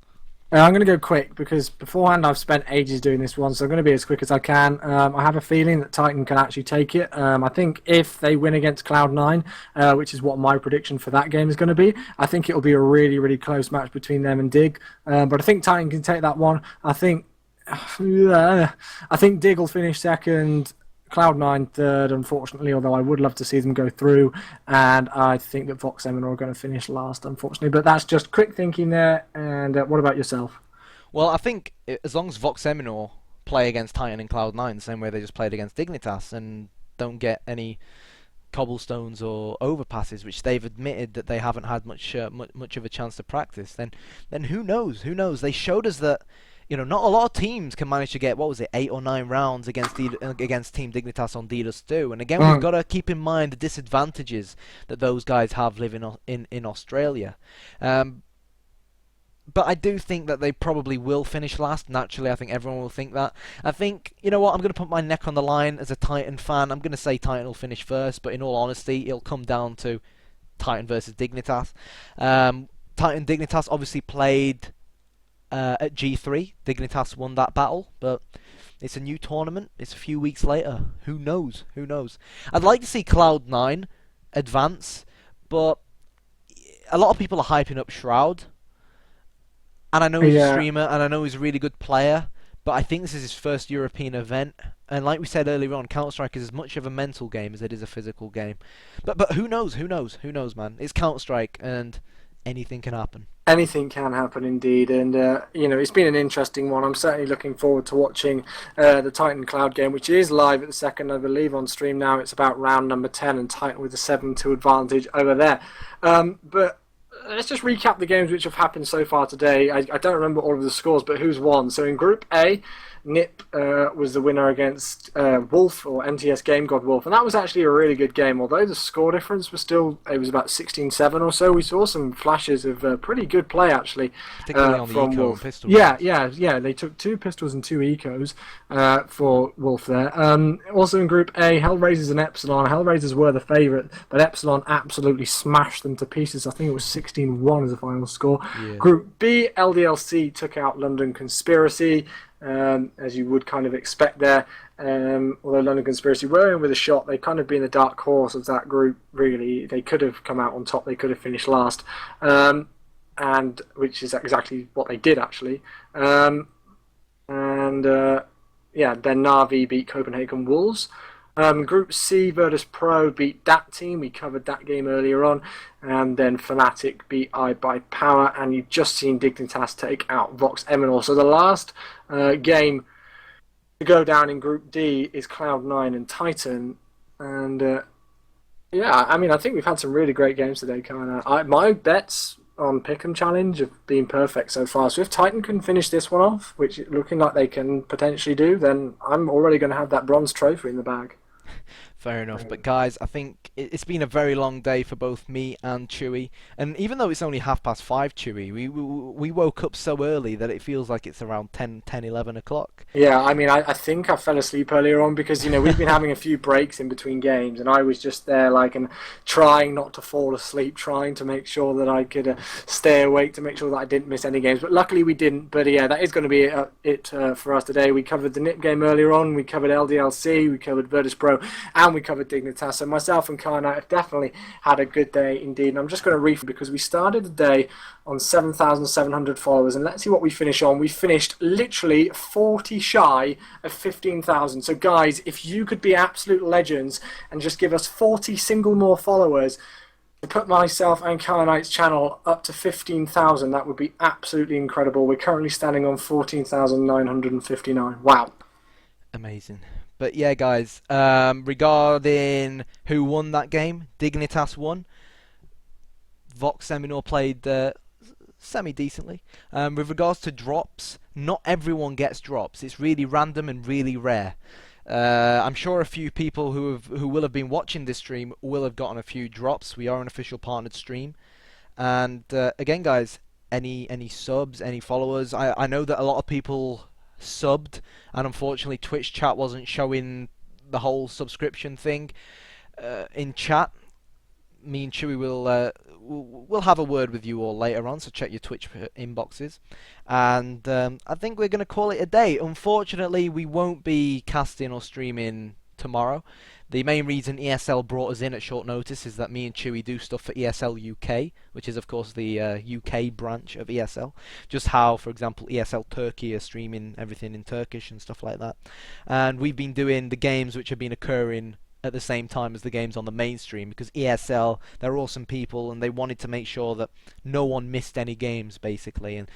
S2: I'm going to go quick because beforehand I've spent ages doing this one, so I'm going to be as quick as I can. I have a feeling that Titan can actually take it. I think if they win against Cloud9, which is what my prediction for that game is going to be, I think it'll be a really, really close match between them and Dig. But I think Titan can take that one. I think Dig will finish second, Cloud9 third, unfortunately, although I would love to see them go through. And I think that Vox Eminor are going to finish last, unfortunately. But that's just quick thinking there. And what about yourself?
S1: Well, I think as long as Vox Eminor play against Titan and Cloud9 the same way they just played against Dignitas and don't get any cobblestones or overpasses, which they've admitted that they haven't had much of a chance to practice, then who knows? Who knows? They showed us that not a lot of teams can manage to get, what was it, 8 or 9 rounds against Team Dignitas on DDoS2. And again, we've got to keep in mind the disadvantages that those guys have living in Australia. But I do think that they probably will finish last. Naturally, I think everyone will think that. I think, you know what, I'm going to put my neck on the line as a Titan fan. I'm going to say Titan will finish first, but in all honesty, it'll come down to Titan versus Dignitas. Titan Dignitas obviously played at G3. Dignitas won that battle, but it's a new tournament. It's a few weeks later. Who knows? Who knows? I'd like to see Cloud9 advance, but a lot of people are hyping up Shroud. And I know he's a streamer, and I know he's a really good player, but I think this is his first European event. And like we said earlier on, Counter-Strike is as much of a mental game as it is a physical game. But who knows? Who knows? Who knows, man? It's Counter-Strike, and anything can happen.
S2: Anything can happen indeed, and it's been an interesting one. I'm certainly looking forward to watching the Titan Cloud game, which is live at the second, I believe, on stream now. It's about round number 10, and Titan with a 7-2 advantage over there. But let's just recap the games which have happened so far today. I don't remember all of the scores, but who's won? So in Group A, Nip was the winner against Wolf, or MTS Game God Wolf, and that was actually a really good game. Although the score difference was it was about 16-7 or so. We saw some flashes of pretty good play actually,
S1: particularly on the
S2: from
S1: eco
S2: Wolf.
S1: and pistol.
S2: Yeah. They took 2 pistols and 2 ecos for Wolf there. Also in Group A, Hellraisers and Epsilon. Hellraisers were the favourite, but Epsilon absolutely smashed them to pieces. I think it was 16-1 as the final score.
S1: Yeah.
S2: Group B, LDLC took out London Conspiracy. As you would kind of expect there. Although London Conspiracy were in with a shot, they kind of been the dark horse of that group, really. They could have come out on top, they could have finished last, and which is exactly what they did, actually. Then Na'Vi beat Copenhagen Wolves. Group C, Virtus Pro beat that team. We covered that game earlier on. And then Fnatic beat iBuyPower. And you've just seen Dignitas take out Vox Eminor. So the last game to go down in Group D is Cloud9 and Titan. And I think we've had some really great games today, my bets on Pick'em Challenge have been perfect so far. So if Titan can finish this one off, which it's looking like they can potentially do, then I'm already going to have that bronze trophy in the bag.
S1: Fair enough. But guys, I think it's been a very long day for both me and Chewy. And even though it's only 5:30, Chewy, we woke up so early that it feels like it's around 10, 11 o'clock.
S2: Yeah, I think I fell asleep earlier on because, we've been having a few breaks in between games, and I was just there and trying not to fall asleep, trying to make sure that I could stay awake to make sure that I didn't miss any games. But luckily we didn't. But yeah, that is going to be it for us today. We covered the NIP game earlier on, we covered LDLC, we covered Virtus Pro, and we covered Dignitas. So myself and Karnite have definitely had a good day indeed. And I'm just going to read because we started the day on 7,700 followers, and let's see what we finish on. We finished literally 40 shy of 15,000. So guys, if you could be absolute legends and just give us 40 single more followers to put myself and Karnite's channel up to 15,000, that would be absolutely incredible. We're currently standing on 14,959. Wow.
S1: Amazing. But yeah, guys, regarding who won that game, Dignitas won. Vox Eminor played semi-decently. With regards to drops, not everyone gets drops. It's really random and really rare. I'm sure a few people who will have been watching this stream will have gotten a few drops. We are an official partnered stream. And again, guys, any subs, any followers? I know that a lot of people subbed, and unfortunately, Twitch chat wasn't showing the whole subscription thing in chat. Me and Chewy will have a word with you all later on, so check your Twitch inboxes. And I think we're going to call it a day. Unfortunately, we won't be casting or streaming tomorrow. The main reason ESL brought us in at short notice is that me and Chewy do stuff for ESL UK, which is of course the UK branch of ESL. Just how, for example, ESL Turkey are streaming everything in Turkish and stuff like that. And we've been doing the games which have been occurring at the same time as the games on the mainstream, because ESL, they're awesome people and they wanted to make sure that no one missed any games basically, and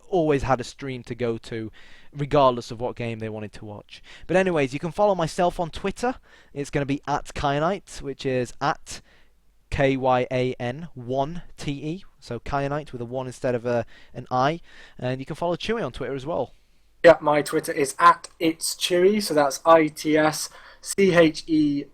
S1: always had a stream to go to regardless of what game they wanted to watch. But anyways, you can follow myself on Twitter. It's going to be at Kyanite, which is at KYAN1TE, so Kyanite with a 1 instead of an I. And you can follow Chewy on Twitter as well.
S2: Yeah, my Twitter is at It's Chewy, so that's ITSCHEWWY.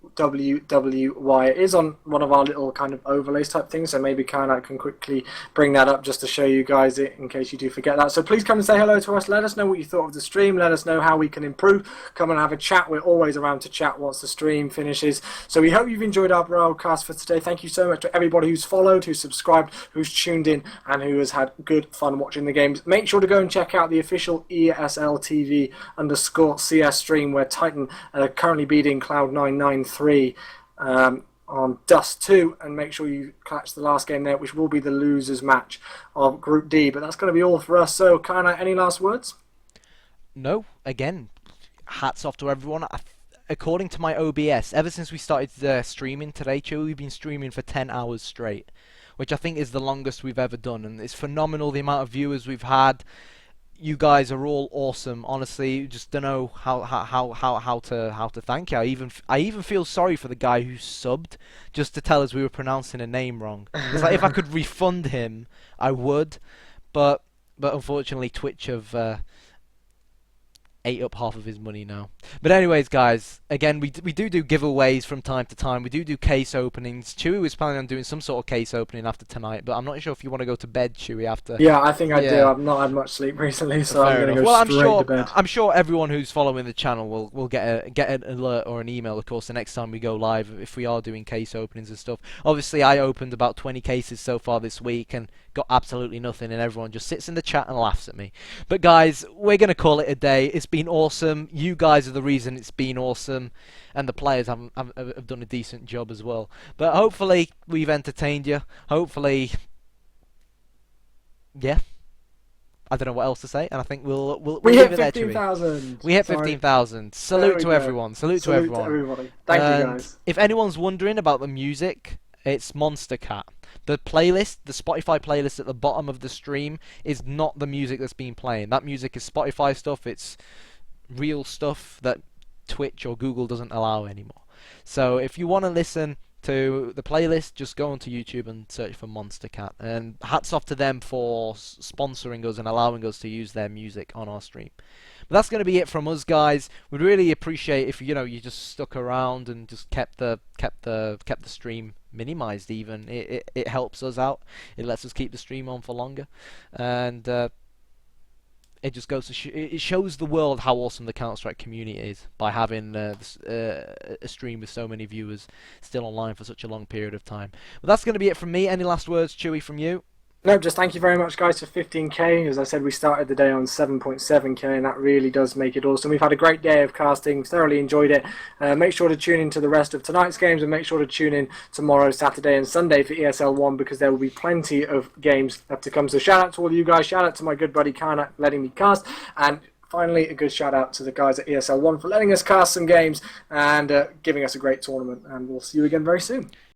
S2: It is on one of our little kind of overlays type things, so maybe Kyanite can quickly bring that up just to show you guys it in case you do forget that. So please come and say hello to us. Let us know what you thought of the stream. Let us know how we can improve. Come and have a chat. We're always around to chat once the stream finishes. So we hope you've enjoyed our broadcast for today. Thank you so much to everybody who's followed, who's subscribed, who's tuned in, and who has had good fun watching the games. Make sure to go and check out the official ESL TV _CS stream, where Titan are currently beating Cloud993 on Dust 2, and make sure you catch the last game there, which will be the losers match of Group D. But that's going to be all for us. So, Kana, any last words?
S1: No, again, hats off to everyone. According to my OBS, ever since we started streaming today, we've been streaming for 10 hours straight, which I think is the longest we've ever done, and it's phenomenal the amount of viewers we've had. You guys are all awesome. Honestly, just don't know how to thank you. I even feel sorry for the guy who subbed just to tell us we were pronouncing a name wrong. It's like if I could refund him, I would, but unfortunately Twitch have ate up half of his money now. But anyways, guys, again, we do giveaways from time to time. We do case openings. Chewy was planning on doing some sort of case opening after tonight, but I'm not sure if you want to go to bed, Chewy, after.
S2: Yeah, I think I do. I've not had much sleep recently, so I'm going to go straight to bed.
S1: I'm sure everyone who's following the channel will get an alert or an email, of course, the next time we go live if we are doing case openings and stuff. Obviously, I opened about 20 cases so far this week and got absolutely nothing, and everyone just sits in the chat and laughs at me. But guys, we're going to call it a day. It's been awesome. You guys are the reason it's been awesome, and the players have done a decent job as well. But hopefully we've entertained you. Hopefully, yeah. I don't know what else to say, and I think we'll
S2: hit 15,000.
S1: We hit 15,000. Salute to everyone. Salute to everyone.
S2: Everybody. Thank you, guys.
S1: If anyone's wondering about the music, it's Monster Cat. The playlist, the Spotify playlist at the bottom of the stream, is not the music that's been playing. That music is Spotify stuff. It's real stuff that Twitch or Google doesn't allow anymore. So if you want to listen to the playlist, just go onto YouTube and search for Monster Cat. And hats off to them for sponsoring us and allowing us to use their music on our stream. But that's going to be it from us, guys. We'd really appreciate if you just stuck around and just kept the stream minimized. Even it helps us out. It lets us keep the stream on for longer, and it just goes to it shows the world how awesome the Counter-Strike community is by having a stream with so many viewers still online for such a long period of time. But that's going to be it from me. Any last words, Chewy, from you?
S2: No, just thank you very much, guys, for 15k. As I said, we started the day on 7.7k, and that really does make it awesome. We've had a great day of casting, thoroughly enjoyed it. Make sure to tune in to the rest of tonight's games, and make sure to tune in tomorrow, Saturday and Sunday for ESL 1, because there will be plenty of games to come. So shout out to all of you guys, shout out to my good buddy Kana letting me cast, and finally a good shout out to the guys at ESL 1 for letting us cast some games and giving us a great tournament, and we'll see you again very soon.